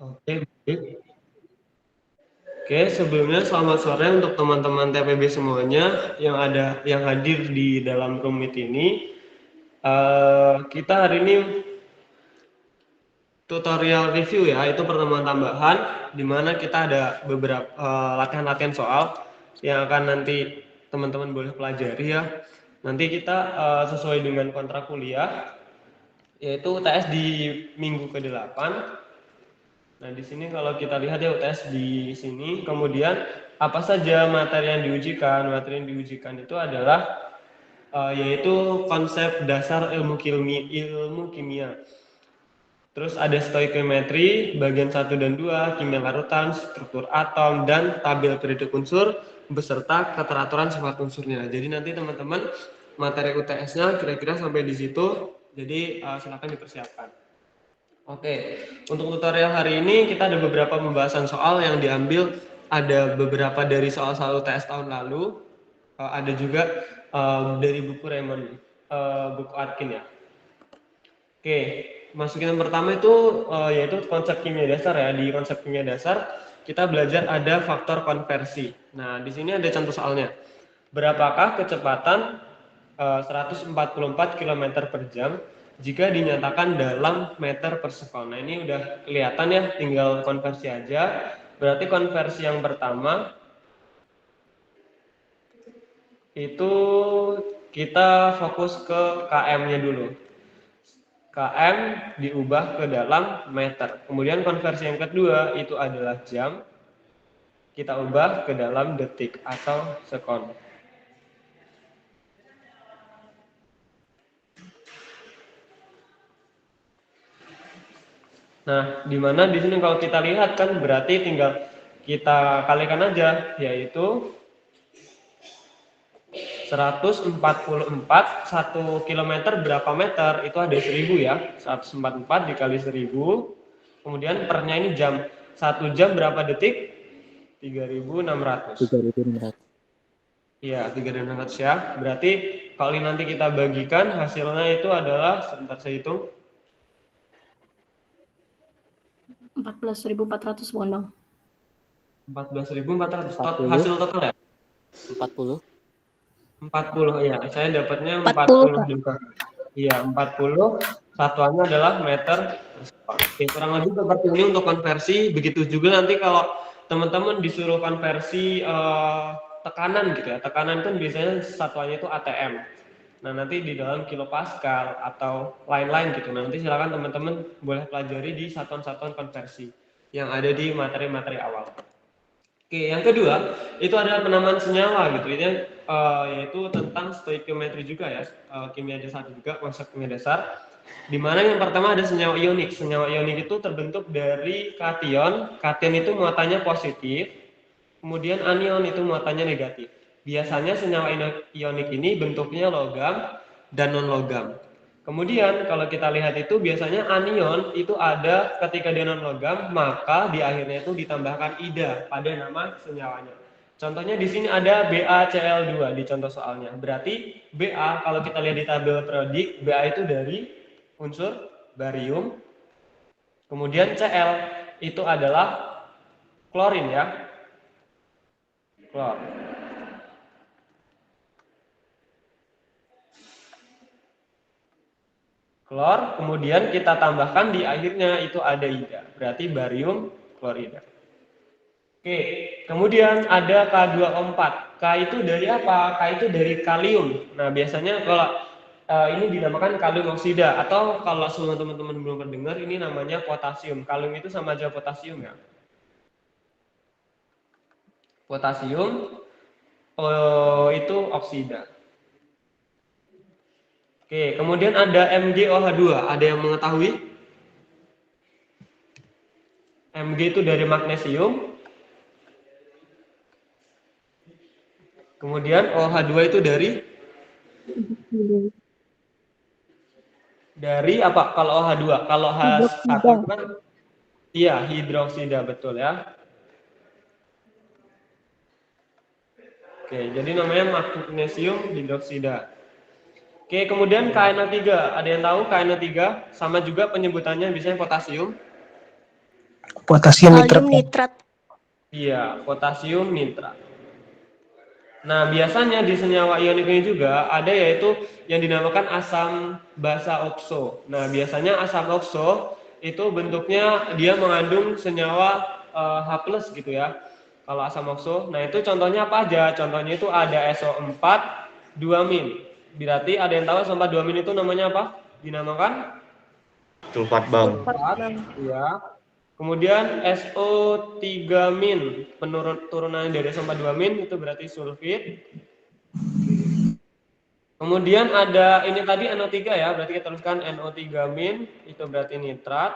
Oke, baik. Oke, sebelumnya selamat sore untuk teman-teman TPB semuanya yang hadir di dalam room meet ini. Kita hari ini tutorial review ya, itu pertemuan tambahan di mana kita ada beberapa latihan-latihan soal yang akan nanti teman-teman boleh pelajari ya. Nanti kita sesuai dengan kontrak kuliah, yaitu UTS di minggu ke-8. Nah, di sini kalau kita lihat ya UTS di sini, kemudian apa saja materi yang diujikan? Materi yang diujikan itu adalah yaitu konsep dasar ilmu kimia. Terus ada stoikiometri, bagian 1 dan 2, kimia larutan, struktur atom, dan tabel periodik unsur, beserta keteraturan sifat unsurnya. Jadi nanti teman-teman materi UTS-nya kira-kira sampai di situ, jadi silakan dipersiapkan. Oke, untuk tutorial hari ini kita ada beberapa pembahasan soal yang diambil, ada beberapa dari soal-soal UTS tahun lalu, ada juga dari buku Raymond, buku Atkin ya. Oke, masukin yang pertama itu yaitu konsep kimia dasar ya. Di konsep kimia dasar kita belajar ada faktor konversi. Nah, di sini ada contoh soalnya. Berapakah kecepatan 144 km per jam jika dinyatakan dalam meter per sekon? Nah, ini udah kelihatan ya, tinggal konversi aja. Berarti konversi yang pertama itu kita fokus ke km-nya dulu. km diubah ke dalam meter. Kemudian konversi yang kedua itu adalah jam. Kita ubah ke dalam detik atau sekon. Nah, di mana di sini kalau kita lihat kan berarti tinggal kita kalikan aja, yaitu 144, 1 km berapa meter? Itu ada 1000 ya. 144 dikali 1000. Kemudian pernya ini jam. 1 jam berapa detik? 3600. 3600. Iya, 3600 ya. Berarti kalau nanti kita bagikan hasilnya itu adalah, sebentar saya hitung. 14.400 Bondong. 14.400 hasil 40. total ya? 40. 40 ya. Saya dapatnya 40, 40 juga. Iya, 40. Satuannya adalah meter. Oke, kurang lebih seperti ini untuk konversi. Begitu juga nanti kalau teman-teman disuruh konversi tekanan gitu ya. Tekanan kan biasanya satuannya itu ATM. Nah, nanti di dalam kilopascal atau lain-lain gitu. Nanti silakan teman-teman boleh pelajari di satuan-satuan konversi yang ada di materi-materi awal. Oke, yang kedua itu adalah penamaan senyawa gitu. Ini yaitu tentang stoikiometri juga ya, kimia dasar juga, konsep kimia dasar. Di mana yang pertama ada senyawa ionik. Senyawa ionik itu terbentuk dari kation. Kation itu muatannya positif. Kemudian anion itu muatannya negatif. Biasanya senyawa ionik ini bentuknya logam dan non-logam. Kemudian kalau kita lihat itu biasanya anion itu ada ketika dia non-logam, maka di akhirnya itu ditambahkan ida pada nama senyawanya. Contohnya di sini ada BaCl2 di contoh soalnya. Berarti Ba kalau kita lihat di tabel periodik, Ba itu dari unsur barium. Kemudian Cl itu adalah klorin ya. Klor. Klor, kemudian kita tambahkan di akhirnya itu ada ida. Berarti barium klorida. Oke, kemudian ada K2O4. K itu dari apa? K itu dari kalium. Nah, biasanya kalau ini dinamakan kalium oksida, atau kalau semua teman-teman belum pernah dengar, ini namanya potasium. Kalium itu sama aja potasium ya. Potasium itu oksida. Oke, kemudian ada MgOH2. Ada yang mengetahui? Mg itu dari magnesium. Kemudian OH2 itu dari apa? Kalau OH2, kalau H1 kan iya, hidroksida, betul ya. Oke, jadi namanya magnesium hidroksida. Oke, kemudian KNO3. Ada yang tahu KNO3? Sama juga penyebutannya biasanya potasium. Potasium Kalium nitrat. Iya, potasium nitrat. Nah, biasanya di senyawa ionik ini juga ada yaitu yang dinamakan asam basa okso. Nah, biasanya asam okso itu bentuknya dia mengandung senyawa H+ gitu ya. Kalau asam okso, nah itu contohnya apa aja? Contohnya itu ada SO4 2-min. Berarti ada yang tahu SO4 2-min itu namanya apa? Dinamakan Sulfat bang. sulfat, ya. Kemudian SO3-min, turunan dari SO4 2-min itu berarti sulfit. Kemudian ada ini tadi NO3 ya, berarti kita tuliskan NO3-min, itu berarti nitrat.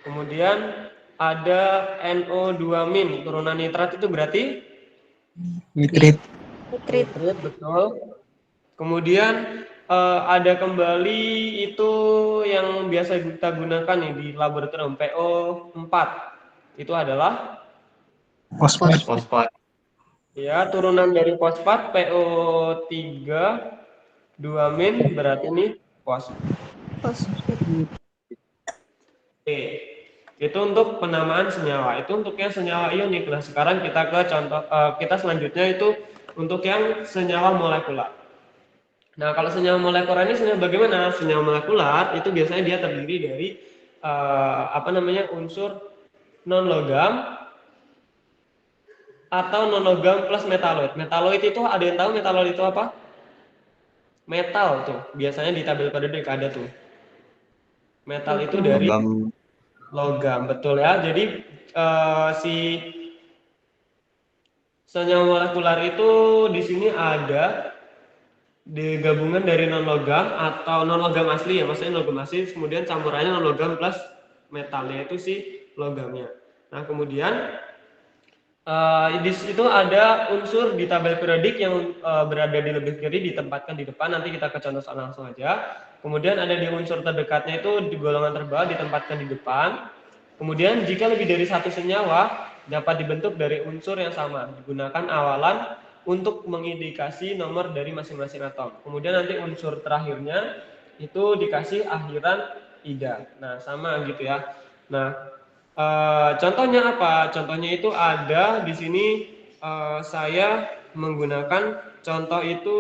Kemudian ada NO2-min, turunan nitrat itu berarti nitrit. Nitrit. nitrit, betul. Kemudian ada kembali itu yang biasa kita gunakan nih di laboratorium PO4. Itu adalah Fosfat. Fosfat. ya turunan dari fosfat PO3 2-min berarti ini fosfat. Fosfat. Oke. Itu untuk penamaan senyawa. Itu untuk yang senyawa ionik. Nah, sekarang kita ke contoh kita selanjutnya itu untuk yang senyawa molekular. Nah, kalau senyawa molekular ini senyawa bagaimana? Senyawa molekular itu biasanya dia terdiri dari unsur non logam atau non logam plus metaloid. Metaloid itu ada yang tahu metaloid itu apa? Metal tuh. Biasanya di tabel periodik ada tuh. Metal itu dari Logam. logam, betul ya. Jadi si senyawa molekular itu di sini ada di gabungan dari non logam atau non logam asli ya, maksudnya logam asli kemudian campurannya non logam plus metalnya itu si logamnya. Nah, kemudian di situ ada unsur di tabel periodik yang berada di lebih kiri ditempatkan di depan. Nanti kita ke contoh soal langsung aja. Kemudian ada di unsur terdekatnya itu di golongan terbawah ditempatkan di depan. Kemudian jika lebih dari satu senyawa dapat dibentuk dari unsur yang sama, digunakan awalan untuk mengindikasi nomor dari masing-masing atom. Kemudian nanti unsur terakhirnya itu dikasih akhiran ida. Nah, sama gitu ya. Nah, contohnya apa? Contohnya itu ada di sini saya menggunakan contoh itu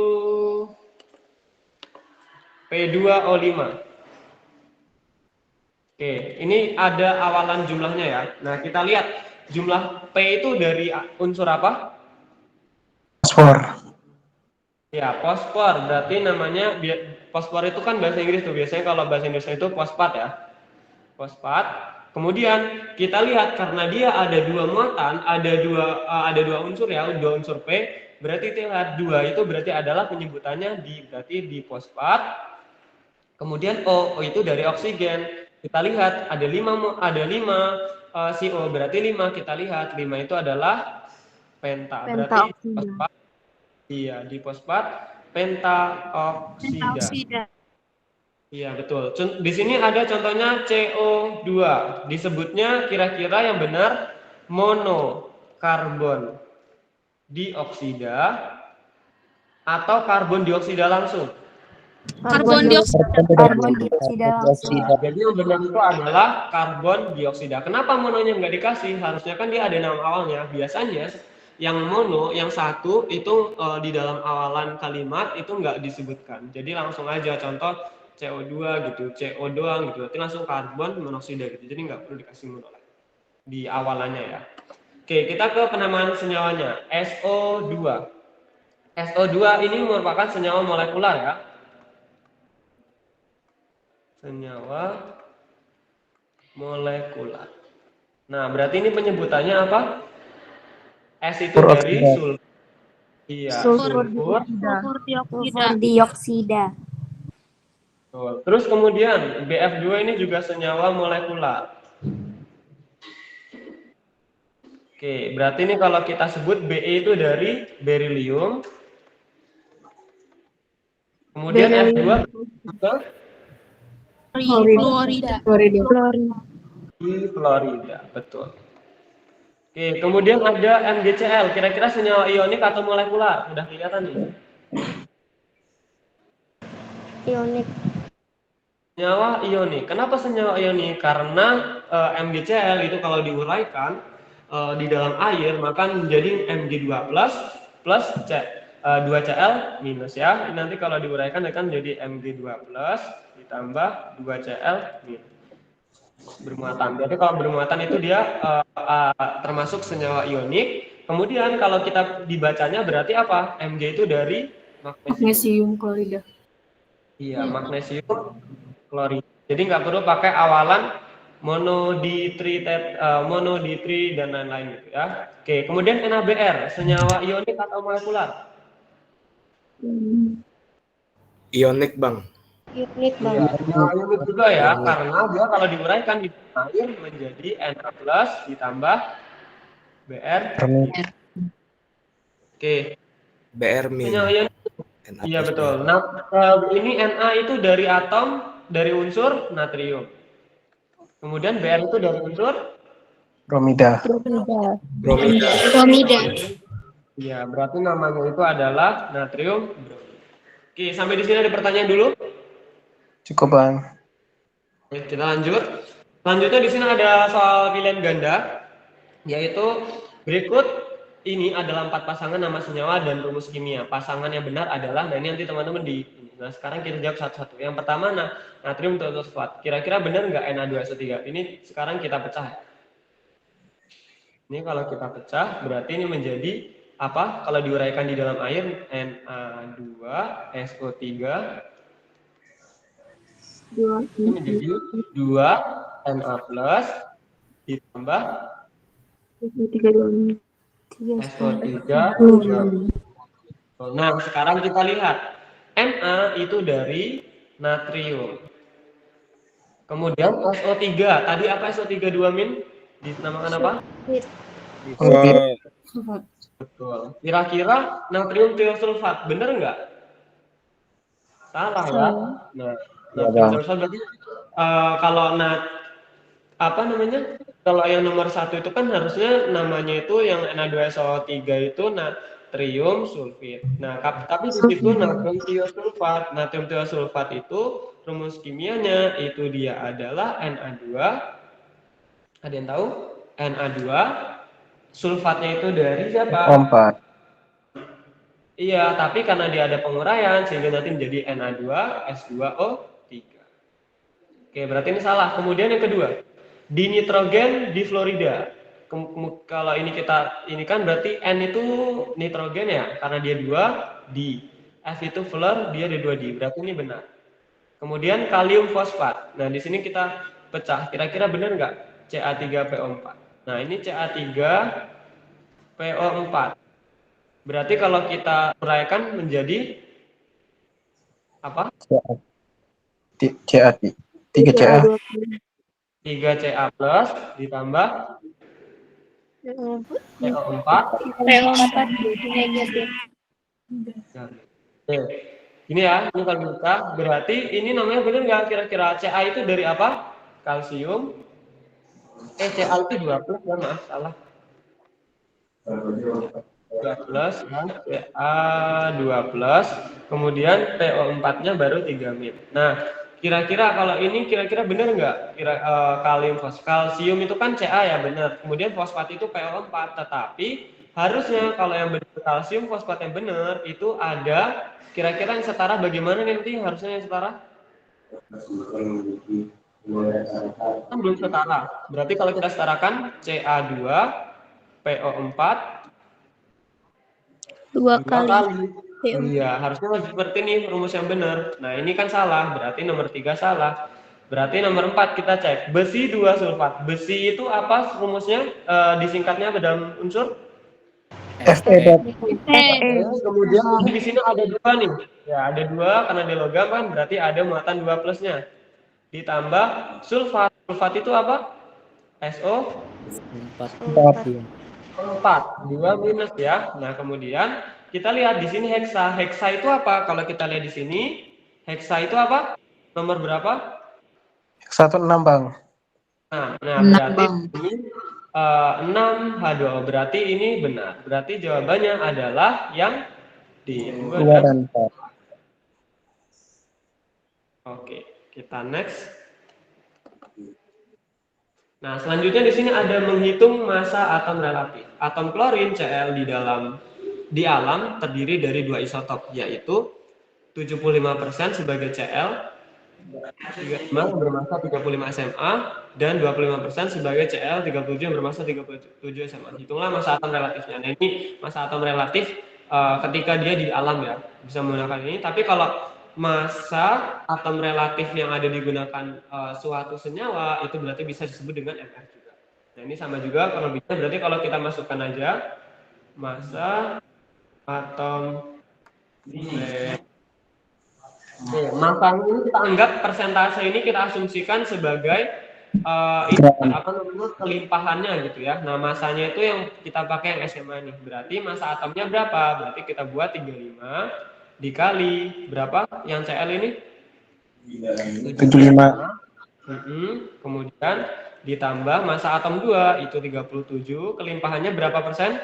P2O5. Oke, ini ada awalan jumlahnya ya. Nah, kita lihat jumlah P itu dari unsur apa? Fosfor. Ya, fosfor. Berarti namanya fosfor itu kan bahasa Inggris tuh. Biasanya kalau bahasa Indonesia itu fosfat ya. Fosfat. Kemudian kita lihat karena dia ada dua muatan, ada dua unsur ya, dua unsur P. Berarti kita lihat dua itu berarti adalah penyebutannya berarti di fosfat. Kemudian O itu dari oksigen. Kita lihat ada lima CO berarti 5. Kita lihat 5 itu adalah penta. Berarti fosfat. Iya, di fosfat pentaoksida. Iya, betul. Di sini ada contohnya CO2. Disebutnya kira-kira yang benar monokarbon dioksida atau karbon dioksida langsung. Karbon dioksida langsung. Jadi yang benar itu adalah karbon dioksida. Kenapa mononya nggak dikasih? Harusnya kan dia ada nama awalnya. Biasanya yang mono, yang satu itu di dalam awalan kalimat itu nggak disebutkan. Jadi langsung aja contoh CO2 gitu, CO doang gitu. Berarti langsung karbon monoksida gitu. Jadi nggak perlu dikasih mono lagi di awalannya ya. Oke, kita ke penamaan senyawanya. SO2. SO2 ini merupakan senyawa molekular ya. Senyawa molekular. Nah, berarti ini penyebutannya apa? S itu dari sulfur. Iya, sulfur dioksida. Terus kemudian BF2 ini juga senyawa molekular. Oke, berarti ini kalau kita sebut Be itu dari berilium. Kemudian F2 di Florida, betul. Oke, kemudian ada MgCl. Kira-kira senyawa ionik atau molekular? Udah kelihatan nih. Ionik. Senyawa ionik. Kenapa senyawa ionik? Karena MgCl itu kalau diuraikan di dalam air maka menjadi Mg2 plus 2Cl minus ya. Nanti kalau diuraikan akan menjadi Mg2 plus ditambah 2Cl minus. Bermuatan. Jadi kalau bermuatan itu dia termasuk senyawa ionik. Kemudian kalau kita dibacanya berarti apa? Mg itu dari Magnesium klorida. Iya, magnesium klorida. Jadi nggak perlu pakai awalan monoditri dan lain-lain gitu ya. Oke, kemudian NaBr, senyawa ionik atau molekular? Ionik, Bang. Ionik Iya, bang. senyawa ionik juga ya, karena dia kalau diuraikan di air menjadi Na plus ditambah Br. Oke, Br min. senyawa ionik. Na Iya plus betul. Br. Nah, ini Na itu dari unsur natrium. Kemudian Br itu dari unsur Bromida. Bromida. Bromida. Iya, berarti namanya itu adalah natrium bromida. Oke, sampai di sini ada pertanyaan dulu. Cukup bang. Oke, kita lanjut. Selanjutnya di sini ada soal pilihan ganda, yaitu berikut ini adalah 4 pasangan nama senyawa dan rumus kimia. Pasangan yang benar adalah, nah ini nanti teman-teman nah sekarang kita jawab satu-satu. Yang pertama, natrium tetrafosfat. Kira-kira benar nggak Na2SO3? Ini sekarang kita pecah. Ini kalau kita pecah, berarti ini menjadi apa? Kalau diuraikan di dalam air, Na2SO3 ini menjadi 2 Na plus ditambah SO3. Nah, sekarang kita lihat. Na itu dari natrium. Kemudian SO3. Tadi apa SO3 2 min? Dinamakan apa? Betul. Kira-kira natrium tiosulfat bener nggak? Salah ya. Nah, natrium tiosulfat berarti kalau apa namanya? Kalau yang nomor 1 itu kan harusnya namanya itu yang Na2SO3 itu natrium sulfit. Nah, tapi di situ natrium tiosulfat. Natrium tiosulfat itu rumus kimianya itu dia adalah Na2. Ada yang tahu? Na2 sulfatnya itu dari siapa? 4. Iya, tapi karena dia ada penguraian sehingga nanti menjadi Na2S2O3. Oke, berarti ini salah. Kemudian yang kedua, dinitrogen difluorida. Kalau ini kan berarti N itu nitrogen ya, karena dia 2 di. F itu fluor, dia ada 2 di. Berarti ini benar. Kemudian kalium fosfat. Nah, di sini kita pecah. Kira-kira benar nggak? Ca3PO4. Nah, ini Ca3PO4. Berarti kalau kita uraikan menjadi apa? Ca 3 Ca. 3Ca plus ditambah PO4. Negatif. Oke. Ini ya, ini kalau kita berarti ini namanya benar nggak kira-kira Ca itu dari apa? Kalsium. Ca itu 2 plus ya, maaf salah. 2 plus dan Ca2 plus, kemudian PO4-nya baru 3 min. Nah, kira-kira kalau ini kira-kira benar nggak? Kalium kalsium itu kan Ca ya benar. Kemudian fosfat itu PO4, tetapi harusnya kalau yang benar kalsium fosfat yang benar itu ada kira-kira yang setara bagaimana nanti harusnya yang setara? Kan belum setara. Berarti kalau kita setarakan Ca2 PO4 2 kali. Iya, harusnya seperti ini rumus yang benar. Nah, ini kan salah, berarti nomor 3 salah. Berarti nomor 4 kita cek. Besi 2 sulfat. Besi itu apa rumusnya? Disingkatnya apa dalam unsur? Fe. Kemudian di sini ada 2 nih. Ya, ada 2 karena dia logam kan berarti ada muatan 2 plusnya. Ditambah sulfat. Sulfat itu apa? SO 4, 2 minus ya. Nah, kemudian kita lihat di sini heksa. Heksa itu apa? Kalau kita lihat di sini, heksa itu apa? Nomor berapa? 16 bang. Nah berarti ini 6H2O. Berarti ini benar. Berarti jawabannya adalah yang D. 2 dan 4. Oke. Kita next. Nah, selanjutnya di sini ada menghitung massa atom relatif. Atom klorin Cl di alam terdiri dari 2 isotop, yaitu 75% sebagai Cl 35 yang bermassa 35 SMA dan 25% sebagai Cl 37 yang bermassa 37 SMA. Hitunglah massa atom relatifnya. Nah, ini massa atom relatif ketika dia di alam ya, bisa menggunakan ini. Tapi kalau massa atom relatif yang ada digunakan suatu senyawa itu berarti bisa disebut dengan Mr juga. Nah, ini sama juga kalau bisa berarti kalau kita masukkan aja massa atom massa ini kita anggap persentase ini kita asumsikan sebagai ini apa namanya kelimpahannya gitu ya. Nah, masanya itu yang kita pakai yang SMA nih. Berarti massa atomnya berapa? Berarti kita buat 35 dikali berapa yang Cl ini? 75. Kemudian ditambah massa atom 2 itu 37, kelimpahannya berapa persen?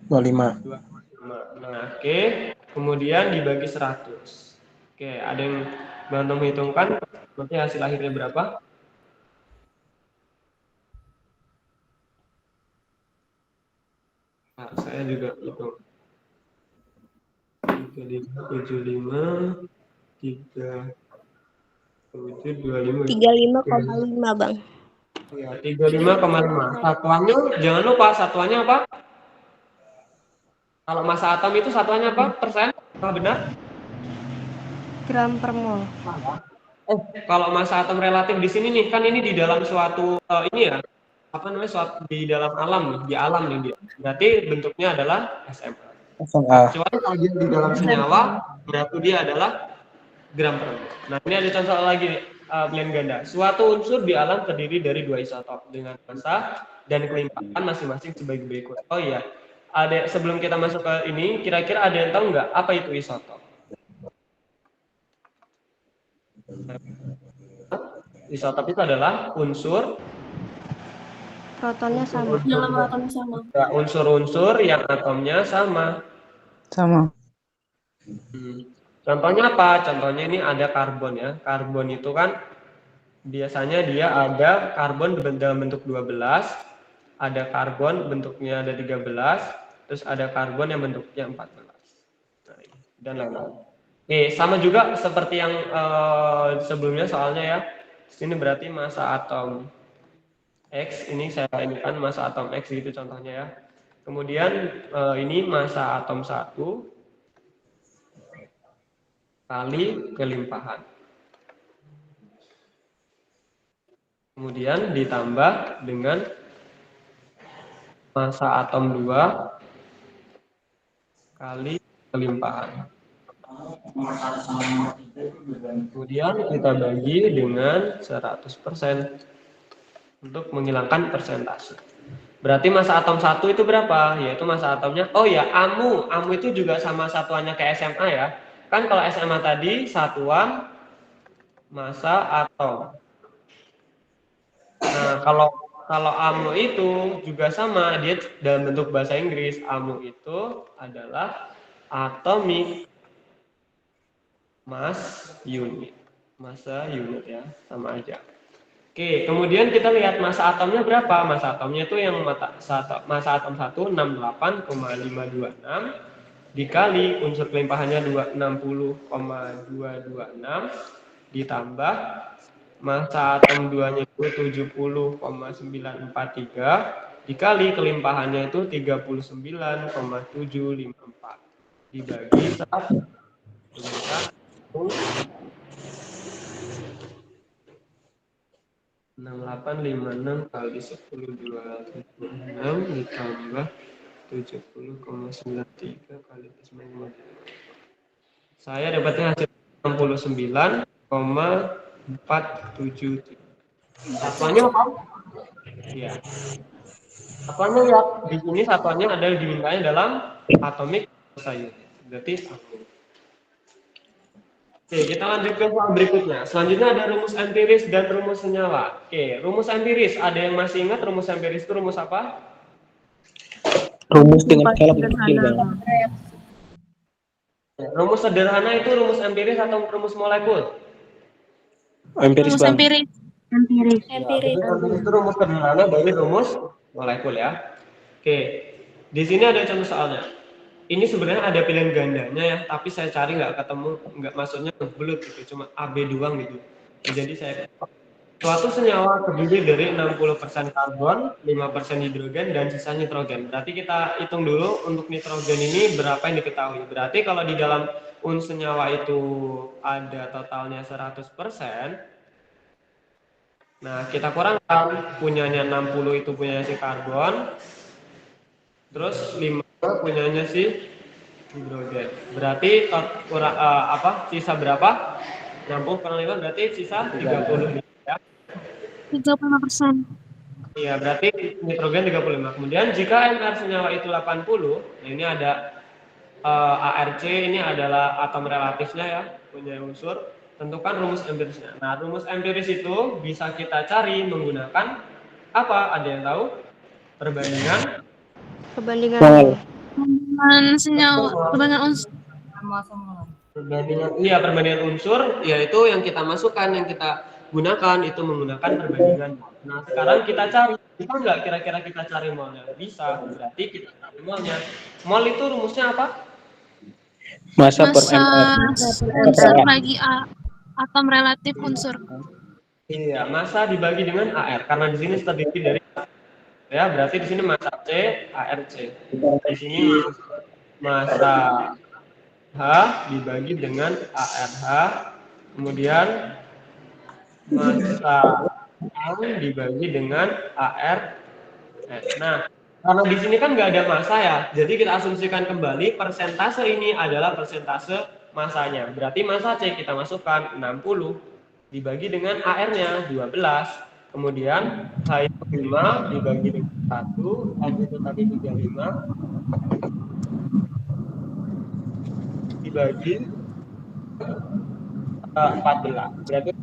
25. Nah, oke. Kemudian dibagi 100. Oke, ada yang bantu menghitungkan nanti hasil akhirnya berapa? Nah, saya juga hitung. 75 3 7 25 35,5 Bang. ya 35,5. Satuannya jangan lupa satuannya apa? Kalau massa atom itu satuannya apa? Persen? Apa benar? Gram per mol. Kalau massa atom relatif di sini nih kan ini di dalam suatu ini ya apa namanya suatu di dalam alam nih, di alam nih dia. Berarti bentuknya adalah SMA. SMA. Kecuali kalau dia di dalam senyawa berarti dia adalah gram per mol. Nah, ini ada contoh lagi nih, pilihan ganda. Suatu unsur di alam terdiri dari 2 isotop dengan massa dan kelimpahan masing-masing sebagai berikut. Oh iya, ada sebelum kita masuk ke ini, kira-kira ada yang tahu nggak apa itu isotop? Isotop itu adalah unsur Protonnya sama. Dalam atom sama. unsur-unsur yang atomnya sama. Sama. Contohnya apa? Contohnya ini ada karbon ya. Karbon itu kan biasanya dia ada karbon dalam bentuk 12, ada karbon bentuknya ada 13, terus ada karbon yang bentuknya 14. Nah, dan lain-lain. Oke, sama juga seperti yang sebelumnya soalnya ya. Sini berarti massa atom X, ini saya ini kan massa atom X gitu contohnya ya. Kemudian ini massa atom 1 kali kelimpahan. Kemudian ditambah dengan massa atom 2 kali kelimpahan. Kemudian kita bagi dengan 100% untuk menghilangkan persentase. Berarti massa atom 1 itu berapa? Yaitu massa atomnya, oh ya, amu. Amu itu juga sama satuannya kayak SMA ya. Kan kalau SMA tadi satuan massa atom. Nah, kalau amu itu juga sama, dia dalam bentuk bahasa Inggris. Amu itu adalah atomic mass unit. Massa unit ya, sama aja. Oke, kemudian kita lihat massa atomnya berapa? Massa atomnya itu yang massa atom 1 68,526 dikali unsur kelimpahannya 260,226 ditambah massa atom 2-nya itu 70,943 dikali kelimpahannya itu 39,754 dibagi 100 6856 kali 10 276 ditambah 70,93 kali 9,5. Saya dapatnya hasil 69,473. Satuannya apa? Ya. Satuannya ya di sini satuannya adalah dimintanya dalam atomic massa unit. Berarti atom. Oke, kita lanjut ke soal berikutnya. Selanjutnya ada rumus empiris dan rumus senyawa. Oke, rumus empiris. Ada yang masih ingat rumus empiris itu rumus apa? Rumus dengan skala kecil, Bang. Rumus sederhana itu rumus empiris atau rumus molekul? Empiris, Rumus Bang. empiris. Empiris. Empiris itu rumus sederhana dari rumus molekul ya. Oke, di sini ada contoh soalnya. Ini sebenarnya ada pilihan gandanya ya, tapi saya cari nggak ketemu, nggak maksudnya bulat gitu, cuma AB doang gitu. Jadi saya suatu senyawa terdiri dari 60% karbon, 5% hidrogen, dan sisa nitrogen. Berarti kita hitung dulu untuk nitrogen ini berapa yang diketahui. Berarti kalau di dalam senyawa itu ada totalnya 100%, nah kita kurangkan, punyanya 60 itu punyanya si karbon, terus 5 punyanya si hidrogen. Berarti sisa berapa? 60 kurang 5 berarti sisa 30 ya. 35%. Iya, berarti nitrogen 35. Kemudian jika NR senyawa itu 80, nah ini ada ARC, ini adalah atom relatifnya ya, punya unsur. Tentukan rumus empirisnya. Nah, rumus empiris itu bisa kita cari menggunakan apa? Ada yang tahu? Perbandingan Perbandingan Perbandingan senyawa, perbandingan unsur. perbandingan unsur, yaitu yang kita masukkan, yang kita gunakan itu menggunakan perbandingan. Nah, sekarang kita cari, bisa nggak kira-kira kita cari molnya? Bisa, berarti kita cari molnya. Mol itu rumusnya apa? Massa per Massa ml. unsur bagi atom relatif unsur. Iya, massa dibagi dengan AR, karena di sini terdiri dari ya, berarti di sini massa C, ARC. Di sini massa H dibagi dengan ARH, kemudian massa M dibagi dengan AR. Nah, karena di sini kan nggak ada massa ya, jadi kita asumsikan kembali persentase ini adalah persentase massanya. Berarti massa C kita masukkan 60 dibagi dengan AR-nya 12. Kemudian H itu 5 dibagi dengan 1, M itu tadi 35 dibagi 14. Berarti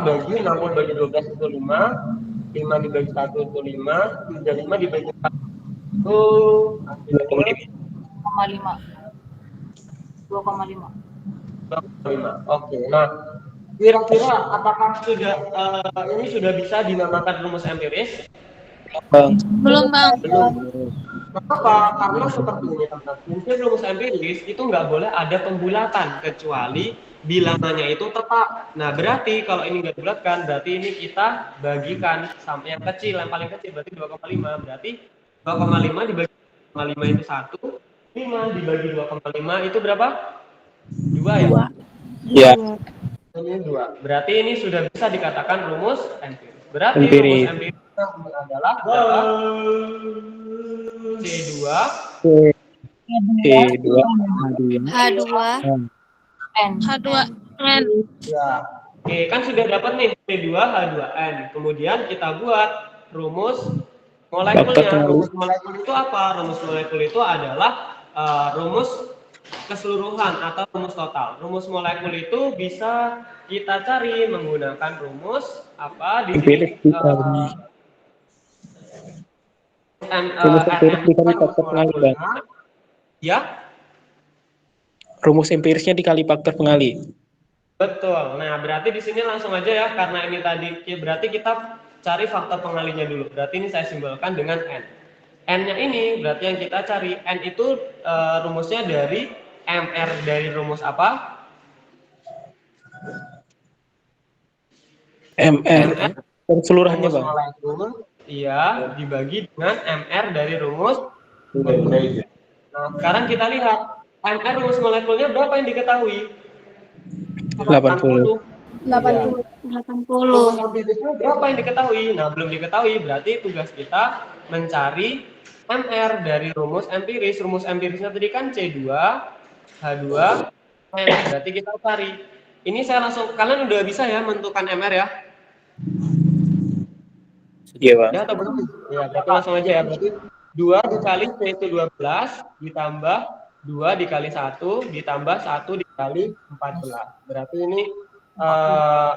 bagi 60 bagi 12 itu 5 dibagi 1 itu 5, 35 dibagi 4 itu 2,5. Oke, nah kira-kira apakah ini sudah bisa dinamakan rumus empiris? Bang. Belum, Bang. Belum. Kenapa? Karena seperti ini teman-teman. Prinsip rumus empiris itu nggak boleh ada pembulatan kecuali bilangannya itu tetap. Nah, berarti kalau ini nggak dibulatkan, berarti ini kita bagikan sampai yang kecil, yang paling kecil berarti 2,5. Berarti 2,5 dibagi 2,5 itu 1, 5 dibagi 2,5 itu berapa? 2 ya? Ya. Ini 2. Berarti ini sudah bisa dikatakan rumus empiris. Berarti Empiris. rumus empiris adalah C2 C2 H2 H2N. ya. Oke, kan sudah dapat nih C2 H2N. Kemudian kita buat rumus molekulnya. Rumus molekul itu apa? Rumus molekul itu adalah rumus keseluruhan atau rumus total. Rumus molekul itu bisa kita cari menggunakan rumus apa di sini? Rumus empiris dikali faktor pengali, Bang. Ya, Rumus empirisnya dikali faktor pengali. betul. Nah, berarti di sini langsung aja ya, karena ini tadi berarti kita cari faktor pengalinya dulu. Berarti ini saya simbolkan dengan N. N-nya ini berarti yang kita cari. N itu rumusnya dari MR dari rumus apa? MR. Keseluruhannya, Rumus Bang. molekul, iya, dibagi dengan MR dari rumus. Nah, sekarang kita lihat MR rumus molekulnya berapa yang diketahui? 80. 80. Rumus empirisnya berapa yang diketahui? Nah, belum diketahui, berarti tugas kita mencari MR dari rumus empiris. Rumus empirisnya tadi kan C2 H2 N. Berarti kita cari. Ini saya langsung, kalian udah bisa ya menentukan MR ya? Iya, Bang. Ya atau belum? Ya, berarti langsung aja ya. Berarti 2 dikali C itu 12 ditambah 2 dikali 1 ditambah 1 dikali 14. Berarti ini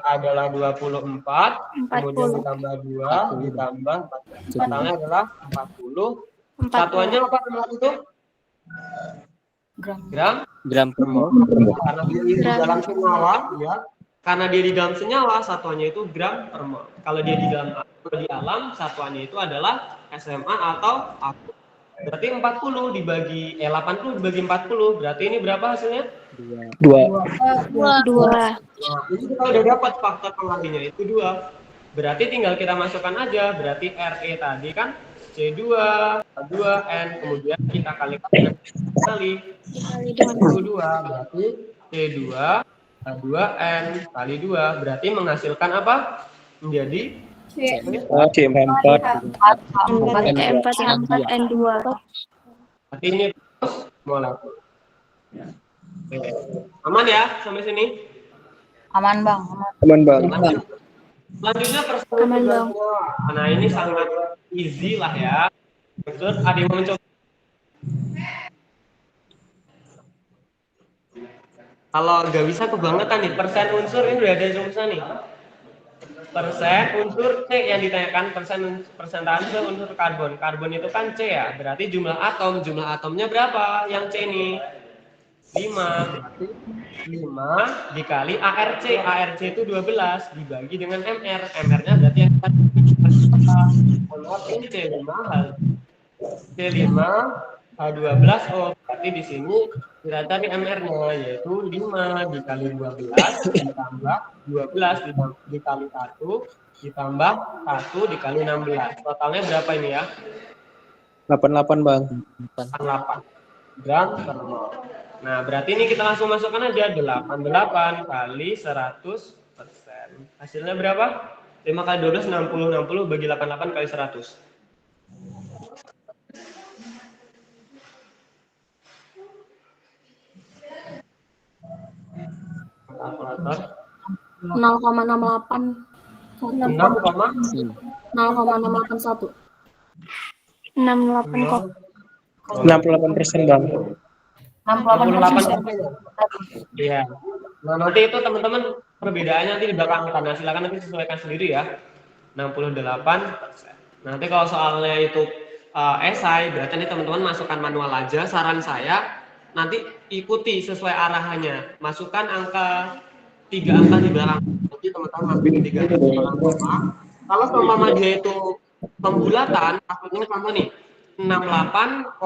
adalah 24, kemudian ditambah 2 ditambah 14. Totalnya adalah 40. Satuannya apa nomor itu? gram Gram per mol. karena dia di dalam senyawa ya. Karena dia di dalam senyawa, satuannya itu gram per mol. Kalau dia di alam, satuannya itu adalah SMA atau aku. Berarti 80 dibagi 80 dibagi 40, berarti ini berapa hasilnya? 2. Dua. Nah, ini kita udah dapat faktor pengalinya itu 2. Berarti tinggal kita masukkan aja, berarti RE tadi kan C2, H2N, kemudian kita kalikan dengan kali Dikali dengan itu 2, berarti C2 H2N kali 2, berarti menghasilkan apa? Menjadi C4. N4 N2. berarti ini terus molekul. Oke. Aman ya sampai sini? Aman bang. Aman bang. Selanjutnya persen Aman, Bang. Nah ini sangat easy lah ya. Terus ada yang mau mencoba? Kalau nggak bisa kebangetan nih, persen unsur ini udah ada rumusnya nih. Persen unsur C yang ditanyakan, persentase unsur karbon. Karbon itu kan C ya, berarti jumlah atomnya berapa? Yang C ini 5, berarti 5 dikali ARC. ARC itu 12 dibagi dengan MR. MR-nya berarti yang ini C5 H12 berarti di sini kita cari MR-nya yaitu 5 dikali 12 ditambah 12 dikali 1 ditambah 1 dikali 16. Totalnya berapa ini ya? 88 bang. 88 gram per mol. Nah, berarti ini kita langsung masukkan aja 88 kali 100%. Hasilnya berapa? 5 kali 12 60 bagi 88 kali 100. Kalkulator 0,68 0,681 68 kok. 68% bang. 68%. Iya. Nah, nanti itu teman-teman perbedaannya nanti di belakang angka. Nah, silakan nanti sesuaikan sendiri ya. 68%. Nanti kalau soalnya itu esai, berarti nanti teman-teman masukkan manual aja. Saran saya nanti ikuti sesuai arahannya. Masukkan angka 3 angka di belakang. Nanti teman-teman ambil 3 angka di belakang koma. Kalau seumpama dia itu pembulatan, maksudnya sama nih 68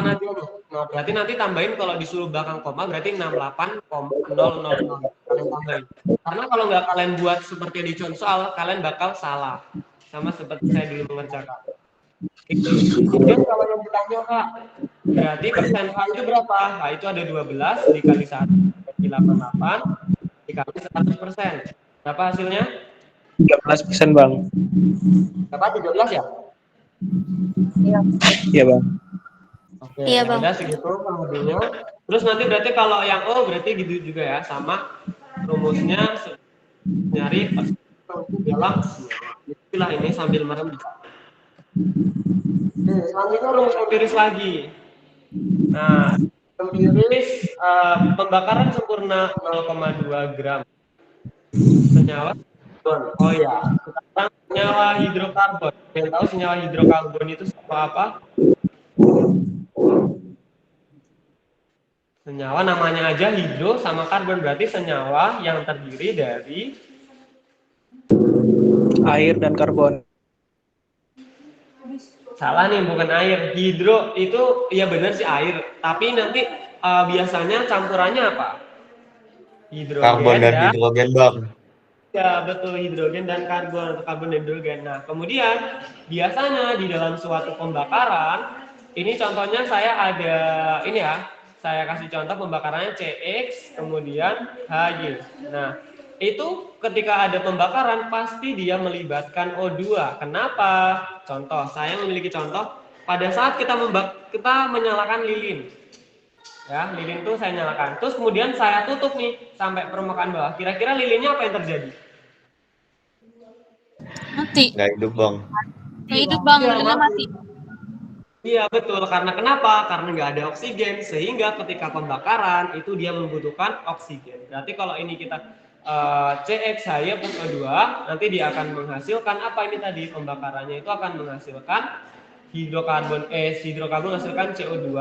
aja nih. Nah, berarti nanti tambahin kalau disuruh belakang koma berarti 68,000. Kalian tambahin. Karena kalau nggak kalian buat seperti di contoh soal, kalian bakal salah. Sama seperti saya dulu mengerjakan. Kemudian kalau yang ditanya Kak, berarti persen H itu berapa? H itu ada 12 dikali 1 dikali 88 dikali 100%. Berapa hasilnya? 13% bang. Berapa? 13 ya? Iya bang. Oke, Iya, Bang. udah segitu pengujinya. Terus nanti berarti kalau yang O berarti gitu juga ya, sama rumusnya nyari dalam istilah ini sambil merem. Selanjutnya rumus empiris lagi. Nah, empiris pembakaran sempurna 0,2 gram senyawa. Oh ya, sekarang senyawa hidrokarbon. Yang tahu senyawa hidrokarbon itu apa? Senyawa namanya aja hidro sama karbon, berarti senyawa yang terdiri dari Air dan karbon. salah nih, bukan air. Hidro itu ya benar sih air, tapi nanti biasanya campurannya apa? Hidrogen Karbon dan hidrogen bang. Ya betul, hidrogen dan karbon atau karbon dan hidrogen. Nah kemudian biasanya di dalam suatu pembakaran ini contohnya saya ada ini ya, saya kasih contoh pembakarannya CX kemudian HY. Nah itu ketika ada pembakaran pasti dia melibatkan O2. Kenapa? Contoh, saya memiliki contoh pada saat kita menyalakan lilin. Ya, lilin itu saya nyalakan. Terus kemudian saya tutup nih sampai permukaan bawah. Kira-kira lilinnya apa yang terjadi? Mati. Nggak hidup bang. Nggak hidup bang, Iya, lilinnya mati. Iya betul, karena kenapa? Karena nggak ada oksigen, sehingga ketika pembakaran itu dia membutuhkan oksigen. Berarti kalau ini kita CX plus O2, nanti dia akan menghasilkan apa ini tadi? Pembakarannya itu akan menghasilkan hidrokarbon menghasilkan CO2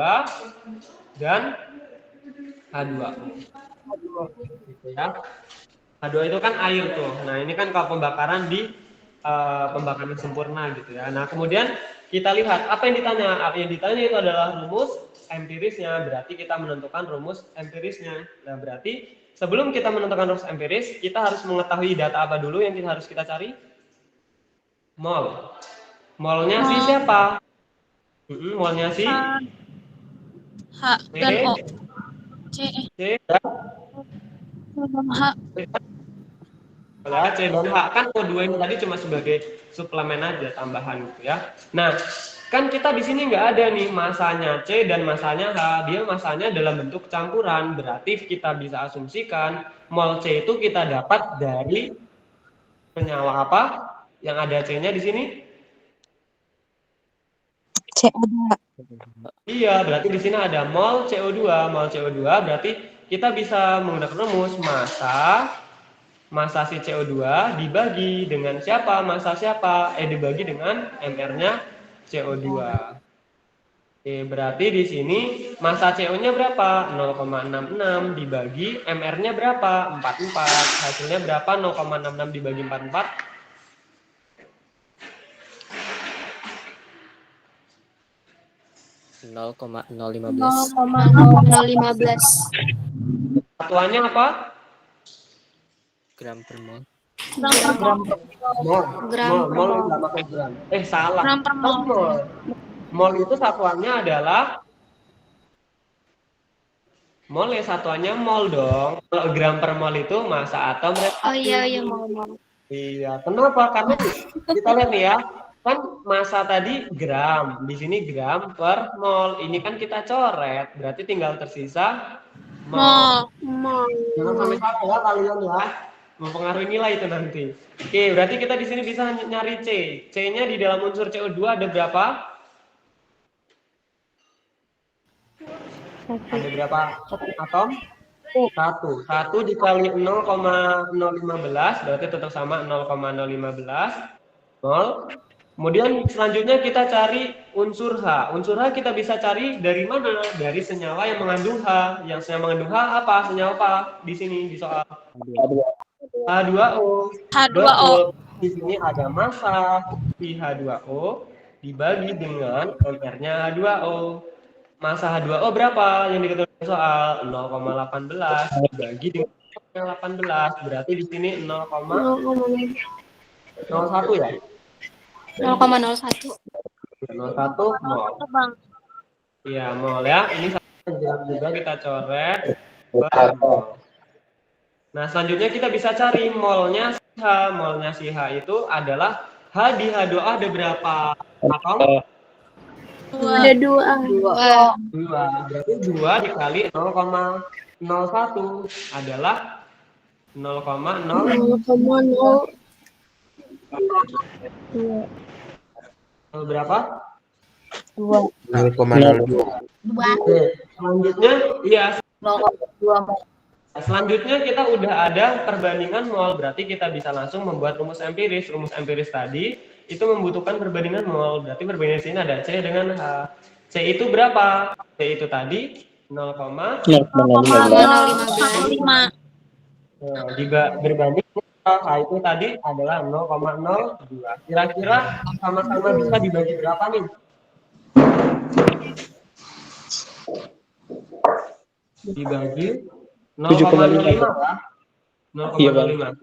dan H2O. Gitu ya. H2O itu kan air tuh. Nah, ini kan kalau pembakaran di pembakaran sempurna gitu ya. Nah, kemudian kita lihat apa yang ditanya. Apa yang ditanya itu adalah rumus empirisnya. Berarti kita menentukan rumus empirisnya. Nah, berarti sebelum kita menentukan rumus empiris, kita harus mengetahui data apa dulu yang harus kita cari? Mol. Molnya si siapa? Molnya si H dan O. C dan H. ya, C dan H kan O2 ini tadi cuma sebagai suplemen aja tambahan gitu ya. Nah, kan kita di sini nggak ada nih masanya C dan masanya H, dia masanya dalam bentuk campuran. Berarti kita bisa asumsikan mol C itu kita dapat dari senyawa apa yang ada C-nya di sini? CO2. Iya, berarti di sini ada mol CO2. Mol CO2 berarti kita bisa menggunakan rumus massa si CO2 dibagi dengan siapa? Massa siapa? Dibagi dengan MR-nya CO2. Oke, berarti di sini massa CO-nya berapa? 0,66 dibagi MR-nya berapa? 44. Hasilnya berapa? 0,66 dibagi 44. 0,015 0,015 Satuannya apa? gram per mol. Mol nggak pakai gram. Salah. Gram per mol. Mol itu satuannya adalah mol ya, satuannya mol dong. Kalau gram per mol itu massa atom reaksi. Oh iya mau. Iya, kenapa? Karena kita lihat nih ya, kan massa tadi gram, di sini gram per mol. Ini kan kita coret, berarti tinggal tersisa mol. Jangan sampai salah ya kalian ya, mempengaruhi nilai itu nanti. Oke, berarti kita di sini bisa nyari C. C-nya di dalam unsur CO2 ada berapa? Ada berapa atom? 1 dikali 0,015 berarti tetap sama 0,015 mol. Kemudian selanjutnya kita cari unsur H. Unsur H kita bisa cari dari mana? Dari senyawa yang mengandung H. Yang senyawa mengandung H apa? Senyawa apa? Di sini di soal. H2O. Betul. Di sini ada massa si H2O dibagi dengan MR-nya H2O. Massa H2O berapa yang diketahui soal? 0,18 dibagi dengan 18. Berarti di sini 0,01 ya? 0,01 mol. Iya, mol ya. Ini juga kita coret. Nah, selanjutnya kita bisa cari molnya si H. Molnya si H itu adalah H di H2O ada berapa atom? Ada 2. Berarti 2 dikali 0,01 adalah 0,0 berapa? 0,02. Selanjutnya, iya. 0,2. Selanjutnya kita udah ada perbandingan mol, berarti kita bisa langsung membuat rumus empiris. Rumus empiris tadi itu membutuhkan perbandingan mol, berarti perbandingan sini ada C dengan H. C itu berapa? C itu tadi 0,015 berbanding H itu tadi adalah 0,02. Kira-kira sama-sama bisa dibagi berapa nih? Dibagi 0,05 ya? 0,05.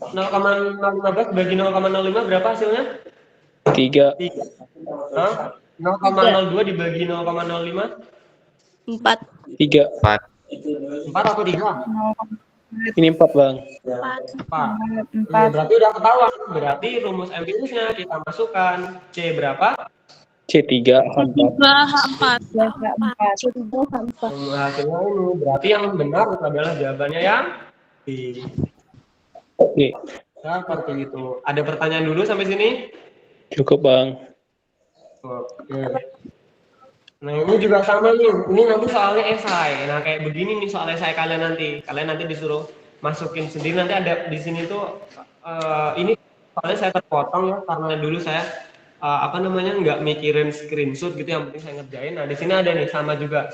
0,015 bagi 0,05 berapa hasilnya? 3. 0,02 dibagi 0,05? 4. 3. 4. 4 atau 3? Ini 4, Bang. 4. Berarti udah ketahuan. Berarti rumus empirisnya kita masukkan. C berapa? C3 H4. Hasilnya ini. Berarti yang benar adalah jawabannya yang B. Oke. Nah, seperti itu. Ada pertanyaan dulu sampai sini? Cukup, Bang. Oke. Nah, ini juga sama nih. Ini nanti soalnya esai. Nah, kayak begini nih soal esai kalian nanti. Kalian nanti disuruh masukin sendiri. Nanti ada di sini tuh ini soalnya saya terpotong ya karena dulu saya nggak mikirin screenshot gitu, yang penting saya ngerjain. Nah, di sini ada nih sama juga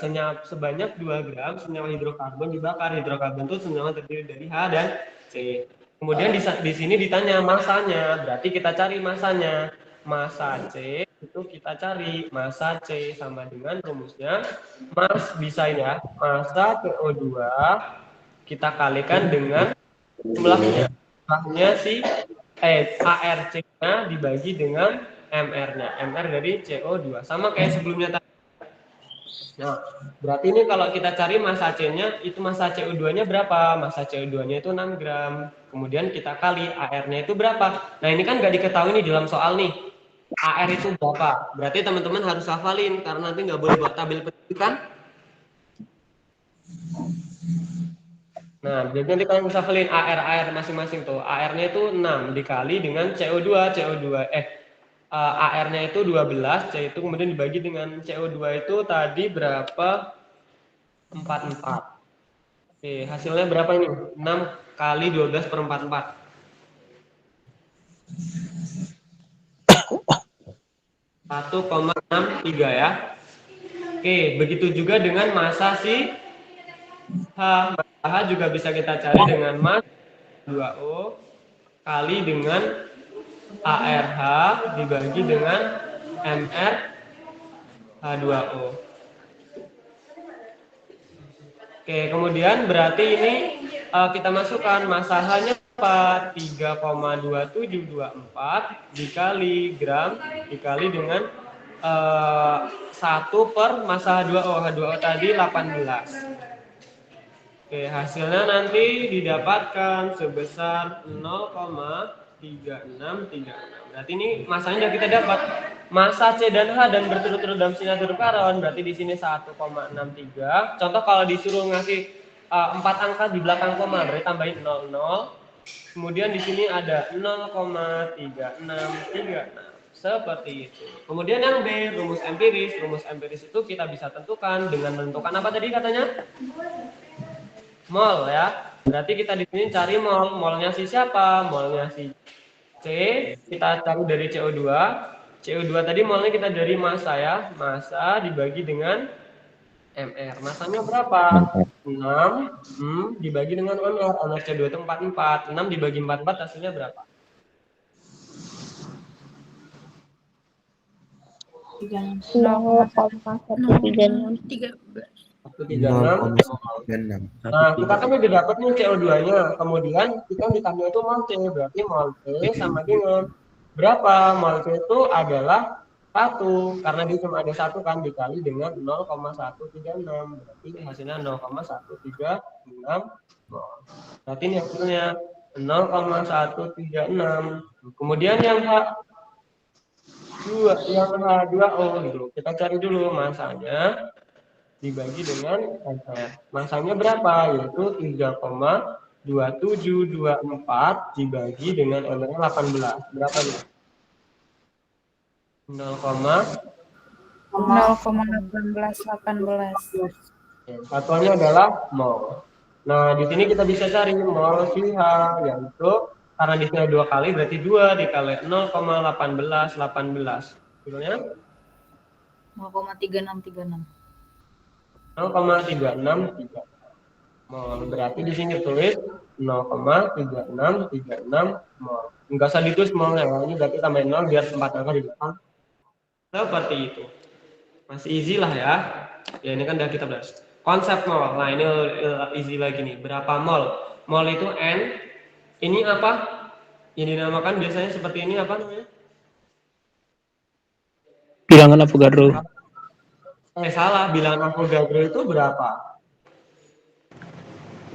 sebanyak 2 gram senyawa hidrokarbon dibakar. Hidrokarbon itu senyawa terdiri dari H dan C. Kemudian di sini ditanya masanya, berarti kita cari masanya. Massa C itu kita cari massa C sama dengan rumusnya bisa ya, massa CO2 kita kalikan dengan jumlahnya ARC-nya dibagi dengan MR-nya. MR dari CO2 sama kayak sebelumnya tadi. Nah, berarti ini kalau kita cari massa C-nya, itu massa CO2-nya berapa? Massa CO2-nya itu 6 gram. Kemudian kita kali AR-nya itu berapa? Nah, ini kan nggak diketahui nih dalam soal nih. AR itu berapa? Berarti teman-teman harus hafalin, karena nanti nggak boleh buat tabel penunjukan. Nah, jadi nanti kalian bisa hafalin AR masing-masing tuh. AR-nya itu 6 dikali dengan CO2. AR-nya itu 12, C itu kemudian dibagi dengan CO2 itu tadi berapa? 44. Oke, hasilnya berapa ini? 6 kali 12 per 44. 1,63 ya. Oke, begitu juga dengan massa si H. Massa H juga bisa kita cari dengan massa 2O kali dengan ARH dibagi dengan MR H2O. Oke, kemudian berarti ini kita masukkan massa H-nya 3,2724 dikali gram dikali dengan 1 per massa H2O. H2O tadi 18. Oke, hasilnya nanti didapatkan sebesar 0,3636. Berarti ini massanya sudah kita dapat. Massa C dan H dan berturut-turut dalam signatur karon, berarti di sini 1,63. Contoh kalau disuruh ngasih 4 angka di belakang koma, berarti tambahin 00. Kemudian di sini ada 0,3636. Seperti itu. Kemudian yang B, rumus empiris. Rumus empiris itu kita bisa tentukan dengan menentukan apa tadi katanya? Mol ya. Berarti kita di sini cari mol. Molnya si siapa? Molnya si C. Kita cari dari CO2. CO2 tadi molnya kita dari massa ya. Massa dibagi dengan MR. Massanya berapa? 6 dibagi dengan MR. MR CO2 itu 44. 6 dibagi 44 hasilnya berapa? 0,136. Nah, kita kan udah dapat nih CO2-nya. Kemudian kita ditanya itu mol C, berarti mol C sama dengan berapa? Mol C itu adalah 1, karena dia cuma ada 1 kan, dikali dengan 0,136. Berarti hasilnya 0,136 mol. Berarti ini hasilnya 0,136. Kemudian yang H2O gitu. Kita cari dulu massanya dibagi dengan MR. Massanya berapa? Yaitu 3,2724 dibagi dengan MR 18. Berapa nih? 0,1818. Satuannya adalah mol. Nah, di sini kita bisa cari mol si H, yaitu karena di sini 2 kali berarti 2 dikali 0,1818. Betulnya 0,3636. 0,363 mol. Berarti di sini tulis 0,3636 mol. Enggak usah ditulis molnya, ini berarti tambahin 0 biar 4 angka di depan. Seperti itu. Masih easy lah ya. Ya ini kan udah kita bahas. Konsep mol. Nah, ini easy lagi nih. Berapa mol? Mol itu N. Ini apa? Yang dinamakan biasanya seperti ini apa namanya? Bilangan Avogadro. Salah, bilangan Avogadro itu berapa?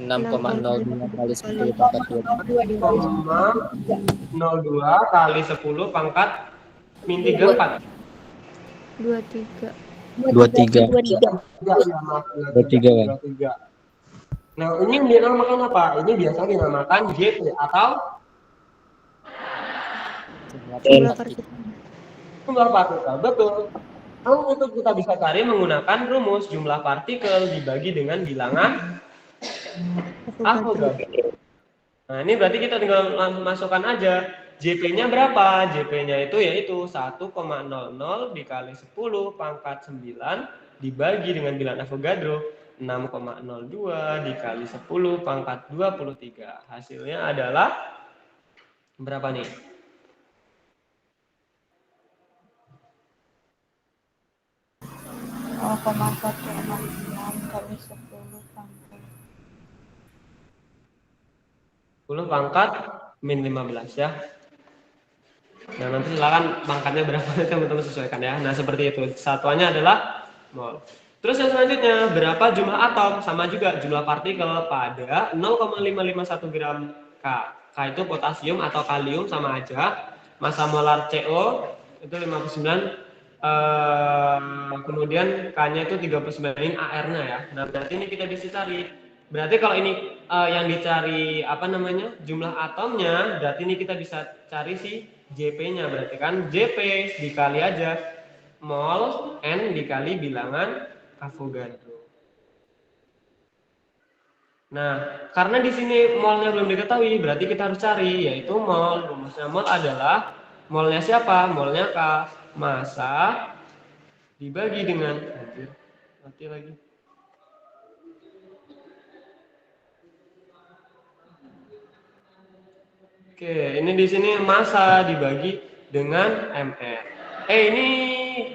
6,02 kali 10 pangkat 0,02 kali 10 pangkat min 34. 23. 23. 23 kan. Nah, ini dinamakan apa? Ini biasa dinamakan JP atau Jumlah partikel. jumlah partikel. Betul. Kalau itu kita bisa cari menggunakan rumus jumlah partikel dibagi dengan bilangan Avogadro. Nah, ini berarti kita tinggal masukkan aja JP-nya berapa? JP-nya itu yaitu 1,00 dikali 10 pangkat 9 dibagi dengan bilangan Avogadro 6,02 dikali 10 pangkat 23. Hasilnya adalah berapa nih? Oh, 0,169 kali 10 pangkat 10 pangkat min 15 ya. Nah, nanti silakan pangkatnya berapa teman-teman sesuaikan ya. Nah, seperti itu. Satuannya adalah mol. Terus yang selanjutnya, berapa jumlah atom? Sama juga jumlah partikel pada 0,551 gram K. K itu potasium atau kalium sama aja. Massa molar CO itu 59. Kemudian K-nya itu 39, ini AR-nya ya. Nah, berarti ini kita bisa cari. Berarti kalau ini yang dicari apa namanya? Jumlah atomnya, berarti ini kita bisa cari si JP-nya. Berarti kan JP dikali aja mol N dikali bilangan Avogadro. Nah, karena di sini molnya belum diketahui, berarti kita harus cari yaitu mol. Rumusnya mol adalah molnya siapa? Molnya K. Massa dibagi dengan mati lagi. Oke, ini di sini massa dibagi dengan mR. Ini